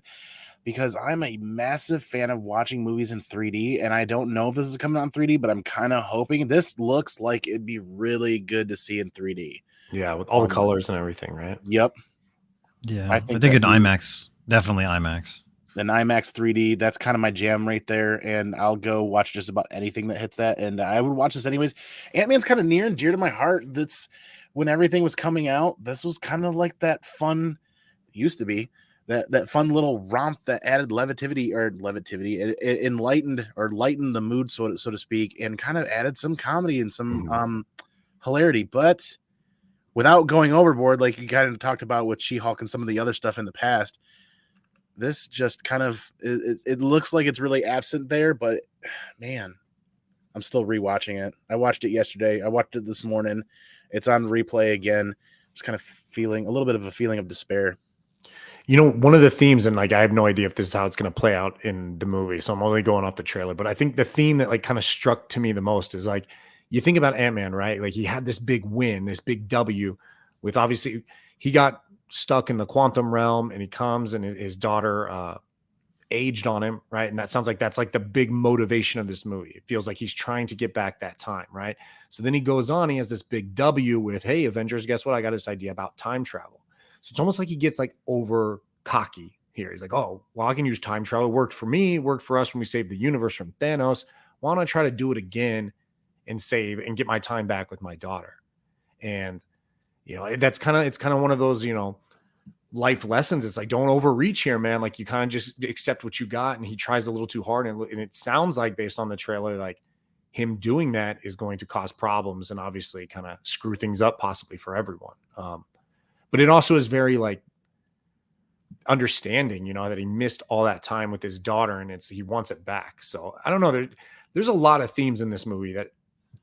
because I'm a massive fan of watching movies in 3D, and I don't know if this is coming out in 3D, but I'm kind of hoping. This looks like it'd be really good to see in 3D. Yeah, with all the colors and everything, right? Yep. Yeah, I I think think in IMAX, definitely IMAX. An IMAX 3D, that's kind of my jam right there, and I'll go watch just about anything that hits that, and I would watch this anyways. Ant-Man's kind of near and dear to my heart. That's when everything was coming out. This was kind of like that fun, used to be that fun little romp that added levity, it enlightened or lightened the mood, so to speak, and kind of added some comedy and some hilarity, but without going overboard, like you kind of talked about with She-Hulk and some of the other stuff in the past. This just kind of it looks like it's really absent there, but man, I'm still rewatching it. I watched it yesterday. I watched it this morning. It's on replay again. Just kind of feeling a little bit of a feeling of despair. You know, one of the themes, and like I have no idea if this is how it's going to play out in the movie, so I'm only going off the trailer. But I think the theme that like kind of struck to me the most is like you think about Ant-Man, right? Like he had this big win, this big W, with obviously he got stuck in the quantum realm, and he comes and his daughter aged on him, right? And that sounds like that's like the big motivation of this movie. It feels like he's trying to get back that time, right? So then he goes on, he has this big W with, hey, Avengers, guess what? I got this idea about time travel. So it's almost like he gets like over cocky here. He's like, oh, well, I can use time travel. It worked for me, it worked for us when we saved the universe from Thanos. Why don't I try to do it again and save and get my time back with my daughter? And you know, it's kind of one of those, you know, life lessons. It's like, don't overreach here, man. Like you kind of just accept what you got. And he tries a little too hard. And it sounds like based on the trailer, like him doing that is going to cause problems and obviously kind of screw things up possibly for everyone. But it also is very like understanding, you know, that he missed all that time with his daughter and he wants it back. So I don't know. There's a lot of themes in this movie that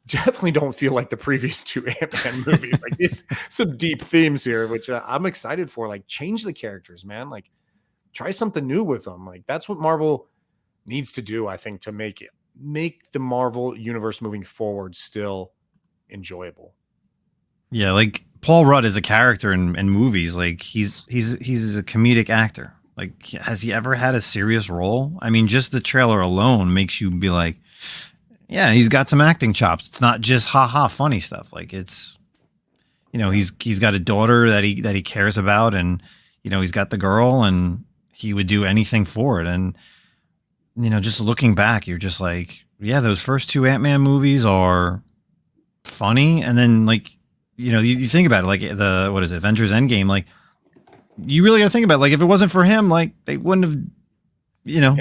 definitely don't feel like the previous two Ant-Man movies. Like there's some deep themes here, which I'm excited for. Like change the characters, man. Like try something new with them. Like that's what Marvel needs to do, I think, to make the Marvel universe moving forward still enjoyable. Yeah, like Paul Rudd is a character in movies. Like he's a comedic actor. Like has he ever had a serious role? I mean, just the trailer alone makes you be like, yeah, he's got some acting chops. It's not just ha funny stuff. Like it's, you know, he's got a daughter that he cares about, and you know he's got the girl, and he would do anything for it. And you know, just looking back, you're just like, yeah, those first two Ant-Man movies are funny, and then like, you know, you think about it, like the what is it, Avengers Endgame? Like you really got to think about it. Like if it wasn't for him, like they wouldn't have, you know,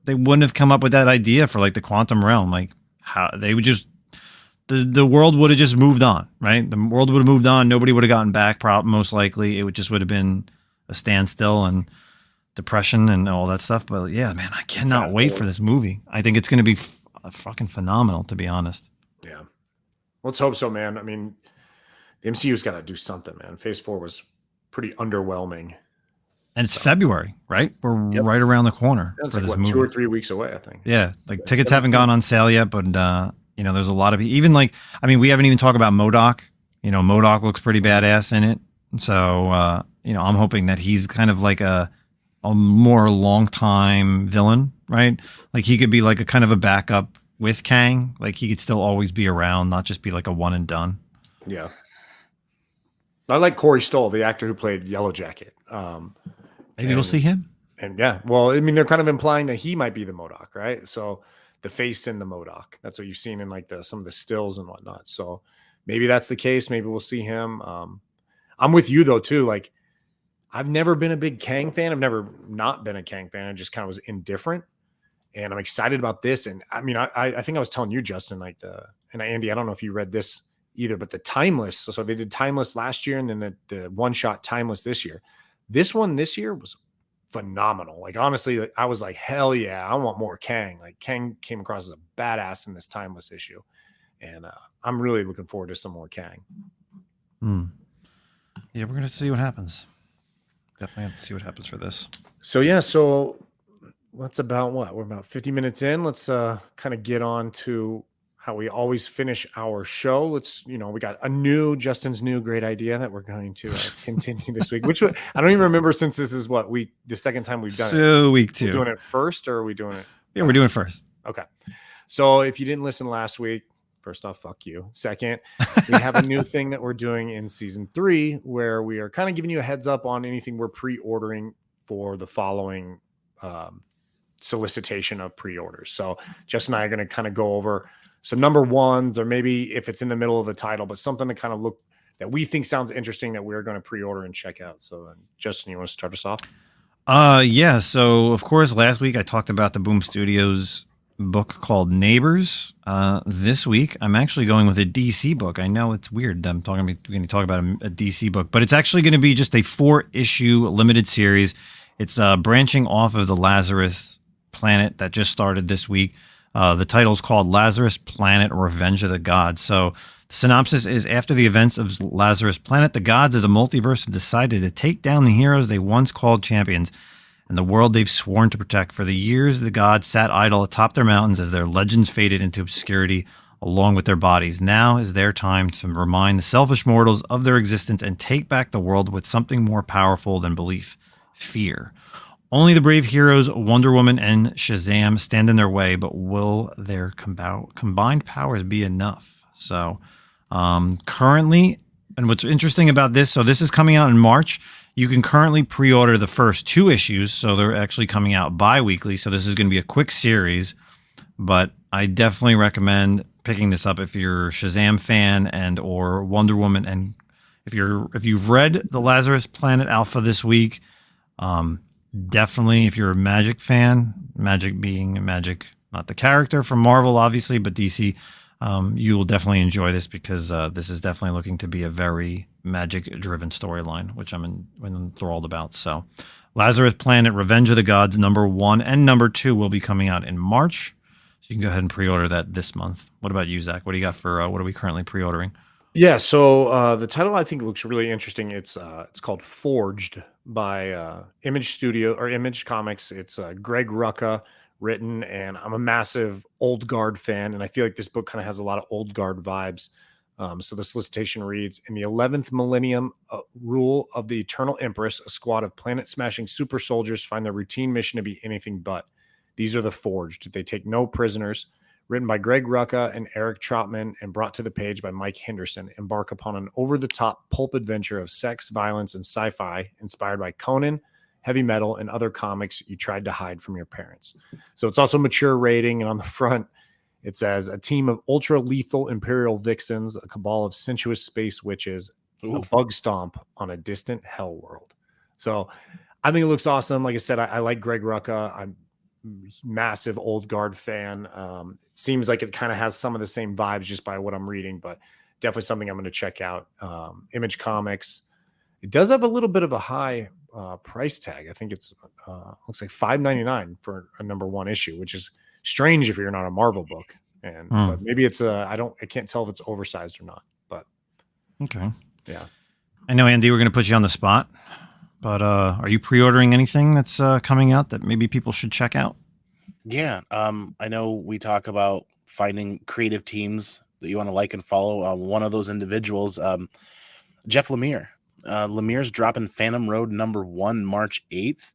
they wouldn't have come up with that idea for like the quantum realm. Like how they would just the world would have just moved on, right? The world would have moved on. Nobody would have gotten back. Most likely, it would have been a standstill and depression and all that stuff. But yeah, man, I cannot wait for this movie. I think it's going to be fucking phenomenal, to be honest. Yeah, let's hope so, man. I mean, the MCU's got to do something, man. Phase 4 was pretty underwhelming. And it's February, right? We're right around the corner for this like, movie. 2 or 3 weeks away, I think. Yeah, like tickets haven't gone on sale yet, but you know, there's a lot of even like, I mean, we haven't even talked about MODOK. You know, MODOK looks pretty badass in it. So you know, I'm hoping that he's kind of like a more long time villain, right? Like he could be like a kind of a backup with Kang. Like he could still always be around, not just be like a one and done. Yeah. I like Corey Stoll, the actor who played Yellow Jacket. Maybe we'll see him. And yeah, well, I mean, they're kind of implying that he might be the MODOK, right? So the face in the MODOK. That's what you've seen in like some of the stills and whatnot. So maybe that's the case. Maybe we'll see him. I'm with you though too. Like I've never been a big Kang fan. I've never not been a Kang fan. I just kind of was indifferent. And I'm excited about this. And I mean, I think I was telling you, Justin, like and Andy, I don't know if you read this either, but the Timeless. So they did Timeless last year and then the one-shot Timeless this year. This one this year was phenomenal. Like honestly, I was like, hell yeah, I want more Kang. Like Kang came across as a badass in this Timeless issue. And I'm really looking forward to some more Kang. Yeah, we're going to see what happens. Definitely have to see what happens for this. So yeah, so let's about what? We're about 50 minutes in. Let's kind of get on to how we always finish our show. Let's, we got Justin's new great idea that we're going to continue this week, which I don't even remember, since this is the second time we've done it. So week 2. We're doing it first, or are we doing it? Yeah, we're doing it first. Okay. So if you didn't listen last week, first off, fuck you. Second, we have a new thing that we're doing in season 3, where we are kind of giving you a heads up on anything we're pre-ordering for the following solicitation of pre-orders. So Justin and I are going to kind of go over some number ones, or maybe if it's in the middle of the title, but something to kind of look that we think sounds interesting that we're going to pre-order and check out. So Justin, you want to start us off? Yeah. So of course, last week I talked about the Boom Studios book called Neighbors. This week I'm actually going with a DC book. I know it's weird. I'm going to talk about a DC book, but it's actually going to be just a 4-issue limited series. It's branching off of the Lazarus Planet that just started this week. The title is called Lazarus Planet: Revenge of the Gods. So the synopsis is: after the events of Lazarus Planet, the gods of the multiverse have decided to take down the heroes they once called champions and the world they've sworn to protect. For the years, the gods sat idle atop their mountains as their legends faded into obscurity along with their bodies. Now is their time to remind the selfish mortals of their existence and take back the world with something more powerful than belief: fear. Only the brave heroes Wonder Woman and Shazam stand in their way, but will their combined powers be enough? So currently, and what's interesting about this, so this is coming out in March. You can currently pre-order the first 2 issues, so they're actually coming out bi-weekly. So this is going to be a quick series, but I definitely recommend picking this up if you're a Shazam fan and or Wonder Woman, and if you've read the Lazarus Planet Alpha this week. Definitely, if you're a Magic fan, Magic being Magic, not the character from Marvel, obviously, but DC, you will definitely enjoy this, because this is definitely looking to be a very Magic-driven storyline, which I'm enthralled about. So, Lazarus Planet: Revenge of the Gods #1 and #2 will be coming out in March. So you can go ahead and pre-order that this month. What about you, Zach? What do you got for what are we currently pre-ordering? Yeah, so the title I think looks really interesting. It's called Forged by Image Comics. It's Greg Rucka written, and I'm a massive Old Guard fan, and I feel like this book kind of has a lot of Old Guard vibes. So the solicitation reads: in the 11th millennium rule of the Eternal Empress, a squad of planet-smashing super soldiers find their routine mission to be anything but. These are the Forged. They take no prisoners. Written by Greg Rucka and Eric Trotman and brought to the page by Mike Henderson, embark upon an over-the-top pulp adventure of sex, violence, and sci-fi inspired by Conan, heavy metal, and other comics you tried to hide from your parents. So it's also mature rating, and on the front it says: a team of ultra-lethal Imperial vixens, a cabal of sensuous space witches, a bug stomp on a distant hell world. So I think it looks awesome. Like I said, I like Greg Rucka. I'm massive Old Guard fan. Seems like it kind of has some of the same vibes just by what I'm reading, but definitely something I'm going to check out. Image Comics. It does have a little bit of a high price tag. I think it's looks like $5.99 for a #1 issue, which is strange if you're not a Marvel book. And but maybe it's I can't tell if it's oversized or not. But okay, yeah. I know, Andy, we're going to put you on the spot. But are you pre-ordering anything that's coming out that maybe people should check out? Yeah. I know we talk about finding creative teams that you want to like and follow. One of those individuals, Jeff Lemire. Lemire's dropping Phantom Road #1 March 8th.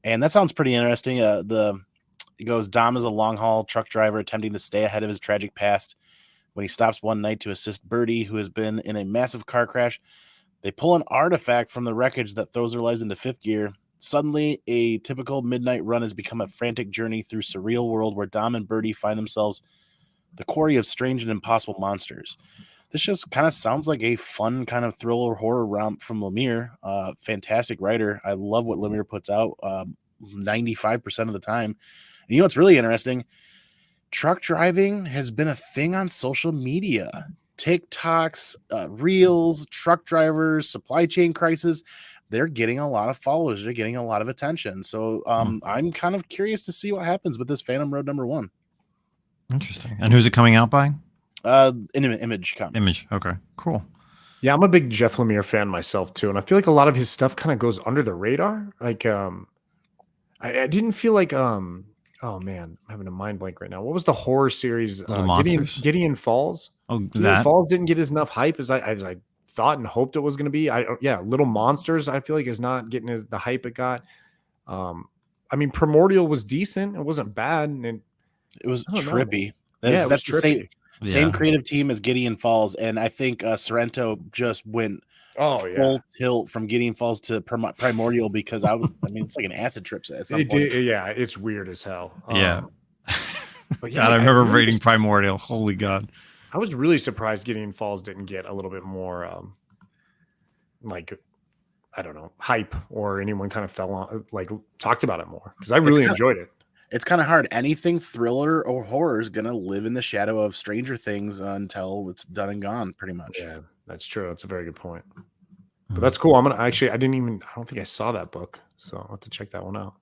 And that sounds pretty interesting. It goes: Dom is a long-haul truck driver attempting to stay ahead of his tragic past. When he stops one night to assist Birdie, who has been in a massive car crash, they pull an artifact from the wreckage that throws their lives into 5th gear. Suddenly, a typical midnight run has become a frantic journey through a surreal world where Dom and Birdie find themselves the quarry of strange and impossible monsters. This just kind of sounds like a fun kind of thriller horror romp from Lemire. Fantastic writer. I love what Lemire puts out 95% of the time. And you know what's really interesting? Truck driving has been a thing on social media. TikToks, Reels, truck drivers, supply chain crisis. They're getting a lot of followers. They're getting a lot of attention. So I'm kind of curious to see what happens with this Phantom Road #1. Interesting. And who's it coming out by? Image Comics. Image. Okay, cool. Yeah, I'm a big Jeff Lemire fan myself too, and I feel like a lot of his stuff kind of goes under the radar. Like, I didn't feel like oh man, I'm having a mind blank right now. What was the horror series? Little Monsters. Gideon Falls. Oh, Gideon that. Falls didn't get enough hype as I thought and hoped it was going to be. Little Monsters. I feel like is not getting the hype it got. I mean, Primordial was decent. It wasn't bad, and It was I don't know. trippy. Yeah, it was That's the same trippy. same creative team as Gideon Falls, and I think Sorrento just went full tilt from Gideon Falls to Primordial because I mean, it's like an acid trip at some point. Yeah, it's weird as hell. Yeah. But God, I remember reading Primordial. Holy God. I was really surprised Gideon Falls didn't get a little bit more like, I don't know, hype, or anyone kind of fell on, like, talked about it more, because I really enjoyed it. It's kind of hard. Anything thriller or horror is going to live in the shadow of Stranger Things until it's done and gone, pretty much. Yeah, that's true. That's a very good point. But that's cool. I'm going to actually, I don't think I saw that book, so I'll have to check that one out.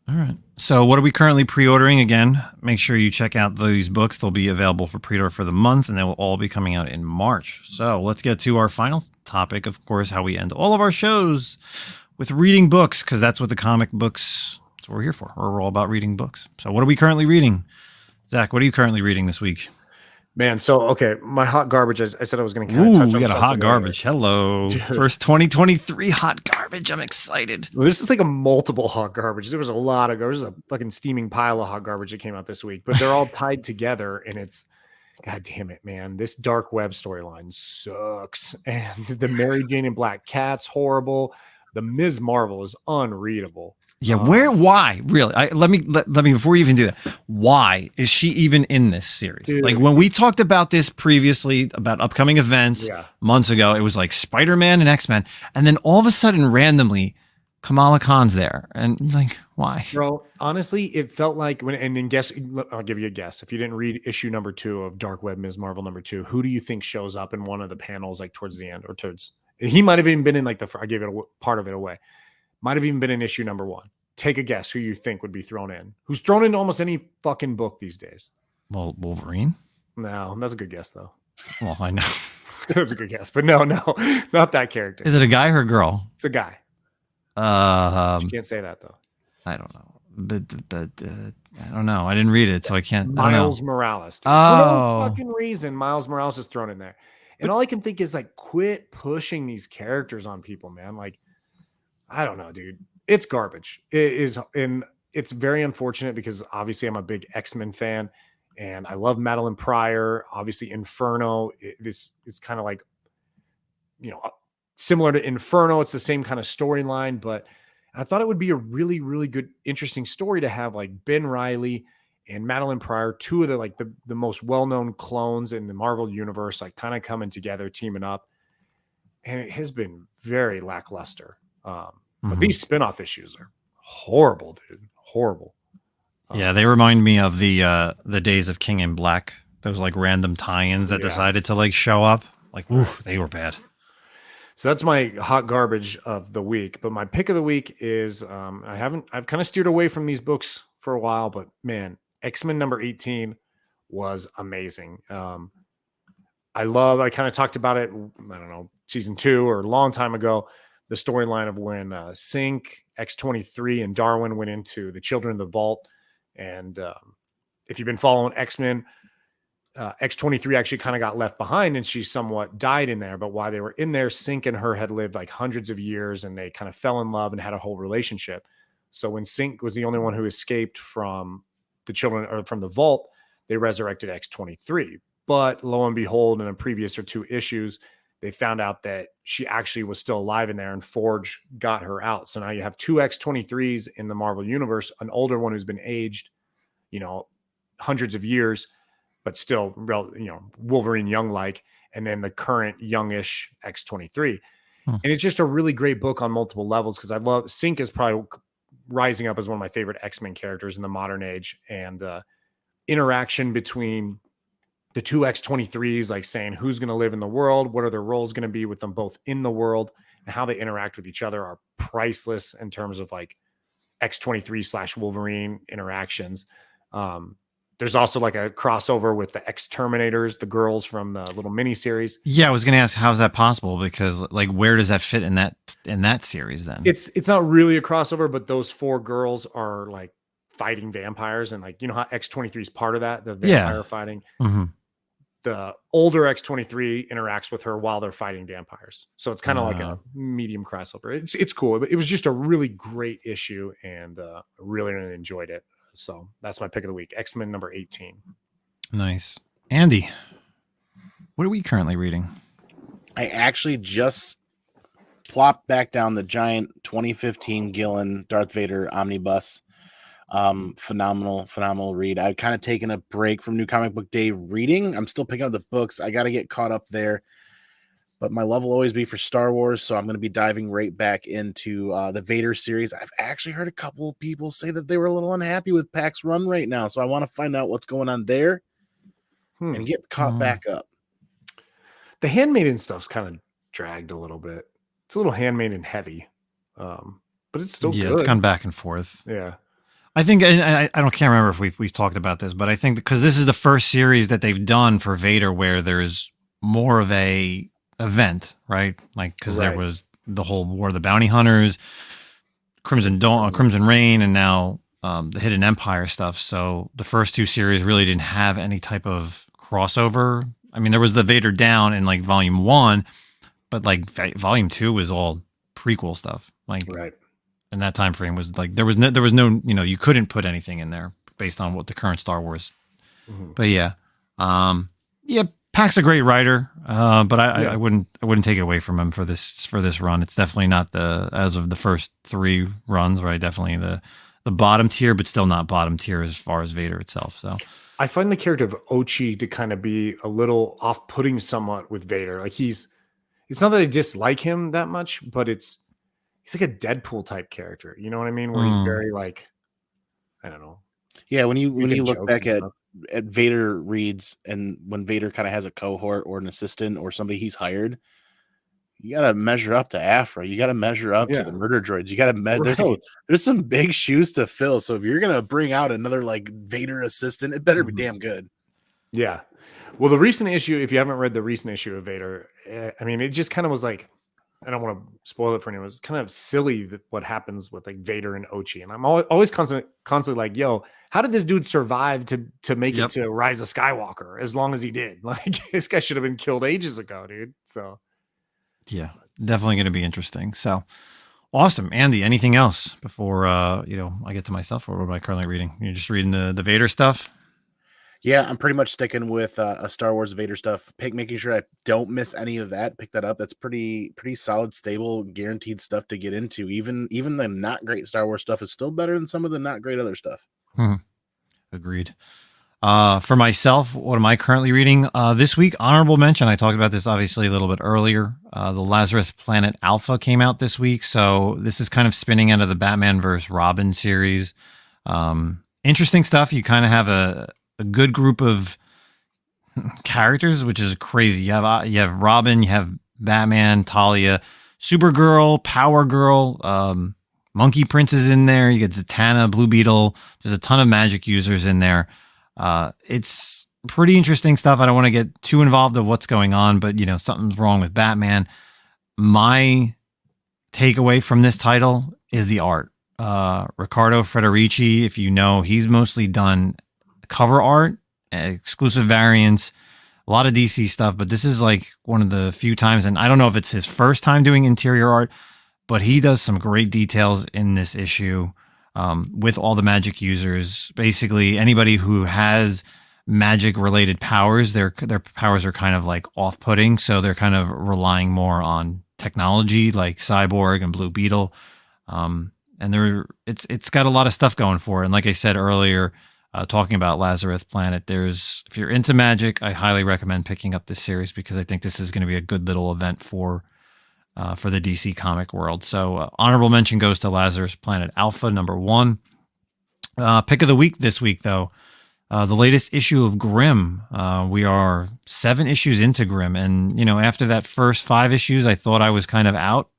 All right. So what are we currently pre-ordering? Again, make sure you check out those books. They'll be available for pre-order for the month, and they will all be coming out in March. So let's get to our final topic, of course, how we end all of our shows with reading books, because that's what the comic books, that's what we're here for. We're all about reading books. So what are we currently reading? Zach, what are you currently reading this week? Man, so, okay, my hot garbage, I said I was going to kind of touch on. We got a hot garbage. Hello. Dude. First 2023 hot garbage. I'm excited. Well, this is like a multiple hot garbage. There was a lot of garbage. There's a fucking steaming pile of hot garbage that came out this week, but they're all tied together, and it's, God damn it, man. This dark web storyline sucks. And the Mary Jane and Black Cat's horrible. The Ms. Marvel is unreadable. Yeah, why? Really? Let me before we even do that. Why is she even in this series? Dude. Like, when we talked about this previously about upcoming events months ago, it was like Spider-Man and X-Men, and then all of a sudden, randomly, Kamala Khan's there, and like, why? Bro, honestly, it felt like I'll give you a guess. If you didn't read issue number 2 of Dark Web Ms. Marvel number 2, who do you think shows up in one of the panels, like towards the end, or he might have even been in, like, I gave it part of it away. Might have even been in issue number 1. Take a guess who you think would be thrown in. Who's thrown into almost any fucking book these days? Well, Wolverine? No, that's a good guess, though. Well, I know. That's a good guess, but no, not that character. Is it a guy or a girl? It's a guy. You can't say that, though. I don't know. But I don't know. I didn't read it, so I can't. Miles Morales. Dude. For no fucking reason, Miles Morales is thrown in there. And all I can think is, like, quit pushing these characters on people, man. Like, I don't know, dude. It's garbage. It is, and it's very unfortunate because obviously I'm a big X-Men fan, and I love Madeline Pryor. Obviously, Inferno. This is kind of like, similar to Inferno. It's the same kind of storyline, but I thought it would be a really, really good, interesting story to have, like, Ben Reilly and Madeline Pryor, two of the most well-known clones in the Marvel universe, like, kind of coming together, teaming up, and it has been very lackluster. But these spin-off issues are horrible, dude. Horrible. Yeah, they remind me of the days of King in Black. Those, like, random tie-ins that decided to, like, show up. Like, woo, they were bad. So that's my hot garbage of the week. But my pick of the week is I've kind of steered away from these books for a while, but man, X-Men number 18 was amazing. I kind of talked about it, I don't know, season 2 or a long time ago. The storyline of when Sync, X-23, and Darwin went into the Children of the Vault. And if you've been following X-Men, X-23 actually kind of got left behind, and she somewhat died in there. But while they were in there, Sync and her had lived like hundreds of years, and they kind of fell in love and had a whole relationship. So when Sync was the only one who escaped from the Children, or from the Vault, they resurrected X-23. But lo and behold, in a previous or 2 issues, they found out that she actually was still alive in there, and Forge got her out. So now you have 2 X-23s in the Marvel universe, an older one who's been aged, hundreds of years, but still, Wolverine young-like, and then the current youngish X-23. And it's just a really great book on multiple levels, because I love Sync is probably rising up as one of my favorite X-Men characters in the modern age, and the interaction between the 2 X-23s, like saying who's going to live in the world, what are their roles going to be with them both in the world, and how they interact with each other are priceless in terms of, like, X-23 / Wolverine interactions. there's also like a crossover with the X-Terminators, the girls from the little mini series. Yeah, I was going to ask, how's that possible? Because like, where does that fit in that series then? It's not really a crossover, but those 4 girls are like fighting vampires, and like, you know how X-23 is part of that, the vampire fighting. Mm-hmm. The older X-23 interacts with her while they're fighting vampires, so it's kind of like a medium crossover. It's cool, but it was just a really great issue, and really enjoyed it. So that's my pick of the week, X-Men number 18. Nice. Andy, what are we currently reading? I actually just plopped back down the giant 2015 Gillen Darth Vader omnibus. Phenomenal read. I've kind of taken a break from New Comic Book Day reading. I'm still picking up the books. I got to get caught up there. But my love will always be for Star Wars, so I'm going to be diving right back into the Vader series. I've actually heard a couple of people say that they were a little unhappy with Pack's run right now, so I want to find out what's going on there and get caught back up. The Handmaiden stuff's kind of dragged a little bit. It's a little Handmaiden heavy, but it's still good. It's gone back and forth. Yeah. I think I can't remember if we've talked about this, but I think because this is the first series that they've done for Vader where there's more of a event, right? Like, because there was the whole War of the Bounty Hunters, Crimson Dawn, Crimson Reign, and now the Hidden Empire stuff. So the first 2 series really didn't have any type of crossover. I mean, there was the Vader Down in like Volume 1, but like Volume 2 was all prequel stuff. Like, and that time frame was like there was no you couldn't put anything in there based on what the current Star Wars. But Pack's a great writer, but I wouldn't take it away from him for this run. It's definitely not as of the first 3 runs, right? Definitely the bottom tier, but still not bottom tier as far as Vader itself. So I find the character of Ochi to kind of be a little off-putting somewhat with Vader. Like it's not that I dislike him that much, but he's like a Deadpool type character. You know what I mean? Where he's very like, I don't know. Yeah, when you look back at Vader reads, and when Vader kind of has a cohort or an assistant or somebody he's hired, you got to measure up to Afra. You got to measure up to the murder droids. You got to there's some big shoes to fill. So if you're gonna bring out another like Vader assistant, it better be damn good. Yeah. Well, the recent issue, if you haven't read the recent issue of Vader, I mean, it just kind of was like, I don't want to spoil it for anyone. It was kind of silly that what happens with like Vader and Ochi. And I'm always constantly like, yo, how did this dude survive to make it to Rise of Skywalker as long as he did? Like, this guy should have been killed ages ago, dude. So yeah, definitely going to be interesting. So awesome. Andy, anything else before I get to myself, or what am I currently reading? You're just reading the Vader stuff? Yeah, I'm pretty much sticking with a Star Wars Vader stuff. Making sure I don't miss any of that. Pick that up. That's pretty solid, stable, guaranteed stuff to get into. Even the not great Star Wars stuff is still better than some of the not great other stuff. Agreed. For myself, what am I currently reading this week? Honorable mention. I talked about this obviously a little bit earlier. The Lazarus Planet Alpha came out this week, so this is kind of spinning out of the Batman vs. Robin series. Interesting stuff. You kind of have a good group of characters, which is crazy. You have Robin, you have Batman, Talia, Supergirl, Power Girl, Monkey Prince is in there. You get Zatanna, Blue Beetle. There's a ton of magic users in there. It's pretty interesting stuff. I don't want to get too involved of what's going on, but something's wrong with Batman. My takeaway from this title is the art. Riccardo Federici, if you know, he's mostly done cover art, exclusive variants, a lot of DC stuff, but this is like one of the few times, and I don't know if it's his first time doing interior art, but he does some great details in this issue with all the magic users. Basically, anybody who has magic related powers, their powers are kind of like off-putting, so they're kind of relying more on technology like Cyborg and Blue Beetle, and it's got a lot of stuff going for it. And like I said earlier, talking about Lazarus Planet, if you're into magic, I highly recommend picking up this series because I think this is going to be a good little event for the DC comic world. So honorable mention goes to Lazarus Planet Alpha #1. Pick of the week this week, though, the latest issue of Grimm. We are 7 issues into Grimm, and after that first 5 issues, I thought I was kind of out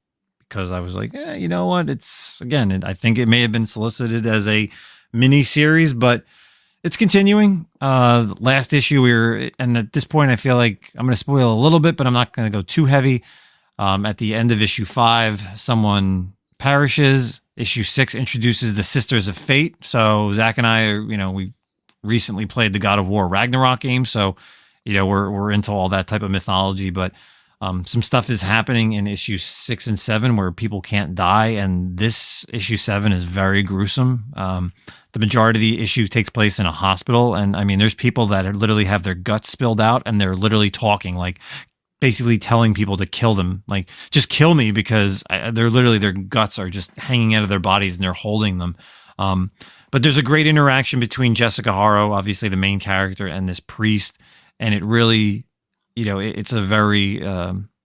because I was like, you know what? I think it may have been solicited as a mini series, but it's continuing. Last issue and at this point, I feel like I'm going to spoil a little bit, but I'm not going to go too heavy. At the end of issue 5, someone perishes. Issue 6 introduces the Sisters of Fate. So Zach and I, we recently played the God of War Ragnarok game, so we're into all that type of mythology. But some stuff is happening in issue 6 and 7 where people can't die, and this issue 7 is very gruesome. The majority of the issue takes place in a hospital, and I mean, there's people that literally have their guts spilled out, and they're literally talking, like basically telling people to kill them, like just kill me, because they're literally, their guts are just hanging out of their bodies and they're holding them. But there's a great interaction between Jessica Harrow, obviously the main character, and this priest, and it really, it's a very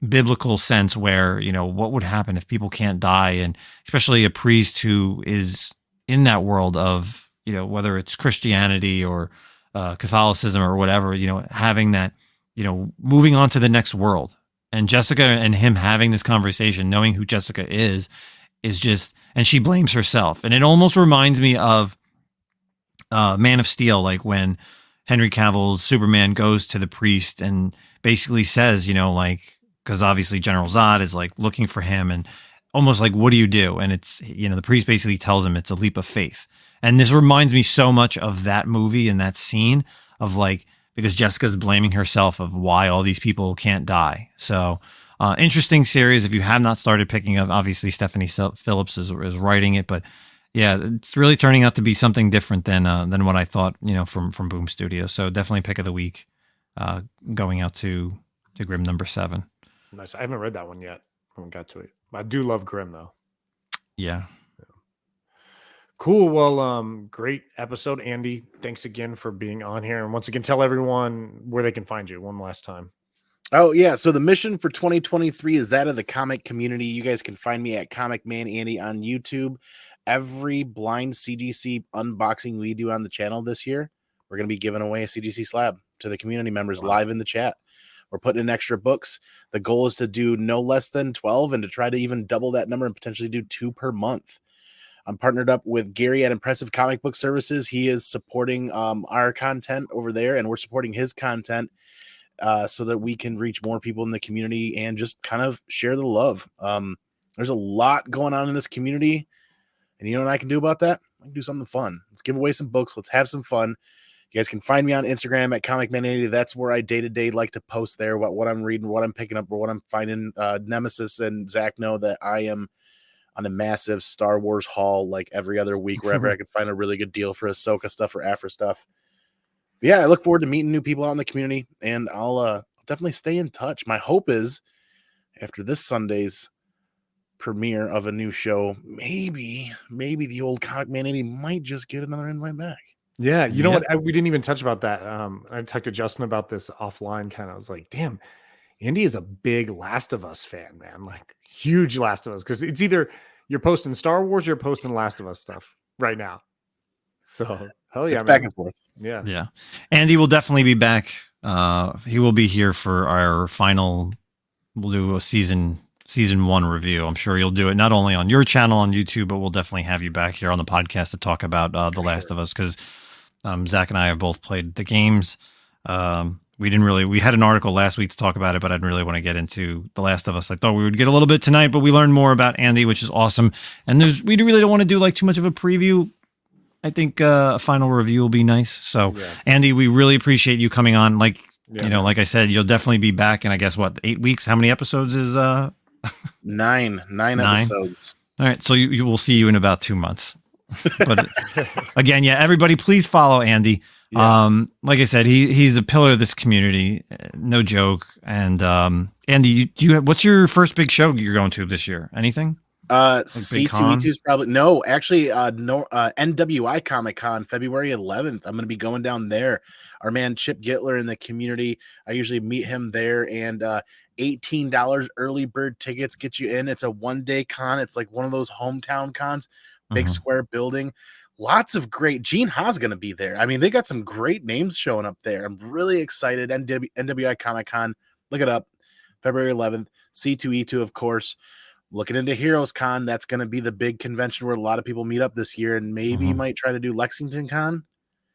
biblical sense where, what would happen if people can't die, and especially a priest who is in that world of, whether it's Christianity or Catholicism or whatever, having that, moving on to the next world. And Jessica and him having this conversation, knowing who Jessica is just, and she blames herself. And it almost reminds me of Man of Steel, like when Henry Cavill's Superman goes to the priest and basically says, because obviously General Zod is like looking for him, and almost like, what do you do? And it's, the priest basically tells him it's a leap of faith. And this reminds me so much of that movie and that scene of like, because Jessica's blaming herself of why all these people can't die. So interesting series. If you have not started picking up, obviously Stephanie Phillips is writing it, but yeah, it's really turning out to be something different than what I thought, from Boom Studios. So definitely pick of the week, going out to Grimm number 7. Nice. I haven't read that one yet. I haven't got to it. I do love Grimm though. Yeah. Cool. Well, great episode, Andy. Thanks again for being on here. And once again, tell everyone where they can find you one last time. Oh, yeah. So the mission for 2023 is that of the comic community. You guys can find me at ComicManAndy on YouTube. Every blind CGC unboxing we do on the channel this year, we're going to be giving away a CGC slab to the community members live in the chat. We're putting in extra books. The goal is to do no less than 12 and to try to even double that number and potentially do 2 per month. I'm partnered up with Gary at Impressive Comic Book Services. He is supporting our content over there, and we're supporting his content so that we can reach more people in the community and just kind of share the love. There's a lot going on in this community, and you know what I can do about that? I can do something fun. Let's give away some books. Let's have some fun. You guys can find me on Instagram at ComicManAndy. That's where I day-to-day like to post there what I'm reading, what I'm picking up, or what I'm finding. Nemesis and Zach know that I am on a massive Star Wars haul like every other week, wherever I can find a really good deal for Ahsoka stuff or Afro stuff. But yeah, I look forward to meeting new people out in the community, and I'll definitely stay in touch. My hope is after this Sunday's premiere of a new show, maybe the old ComicManAndy might just get another invite back. Yeah, you know what? We didn't even touch about that. I talked to Justin about this offline. Kind of, I was like, "Damn, Andy is a big Last of Us fan, man. Like, huge Last of Us." Because it's either you're posting Star Wars, or you're posting Last of Us stuff right now. So, hell yeah, it's back and forth. Yeah, yeah. Andy will definitely be back. He will be here for our final. We'll do a season 1 review. I'm sure you'll do it not only on your channel on YouTube, but we'll definitely have you back here on the podcast to talk about The Last of Us, because Zach and I have both played the games. We had an article last week to talk about it, but I didn't really want to get into The Last of Us. I thought we would get a little bit tonight, but we learned more about Andy, which is awesome. And we really don't want to do like too much of a preview. I think a final review will be nice. So Andy, we really appreciate you coming on. Like, like I said, you'll definitely be back in, I guess, 8 weeks? How many episodes is 9 episodes. All right. So you will see you in about 2 months. But again, everybody please follow Andy. Like I said, he's a pillar of this community, no joke. And Andy, what's your first big show you're going to this year? Anything? C2E2 is probably no, actually NWI Comic Con February 11th. I'm going to be going down there. Our man Chip Gittler in the community, I usually meet him there, and $18 early bird tickets get you in. It's a 1-day con. It's like one of those hometown cons. Big square building. Lots of great. Gene Ha's going to be there. I mean, they got some great names showing up there. I'm really excited. NWI Comic Con. Look it up. February 11th. C2E2, of course. Looking into Heroes Con. That's going to be the big convention where a lot of people meet up this year, and maybe might try to do Lexington Con.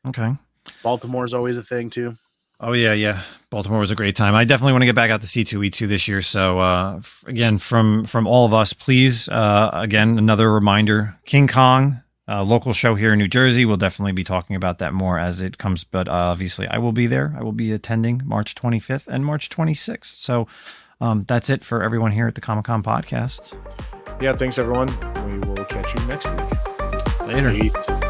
Okay. Baltimore's always a thing too. Oh yeah. Baltimore was a great time. I definitely want to get back out to C2E2 this year. So again, from all of us, please, again, another reminder, King Kong, local show here in New Jersey. We'll definitely be talking about that more as it comes. But obviously I will be there. I will be attending March 25th and March 26th. So that's it for everyone here at the Comic-Con podcast. Yeah, thanks everyone. We will catch you next week. Later. Peace.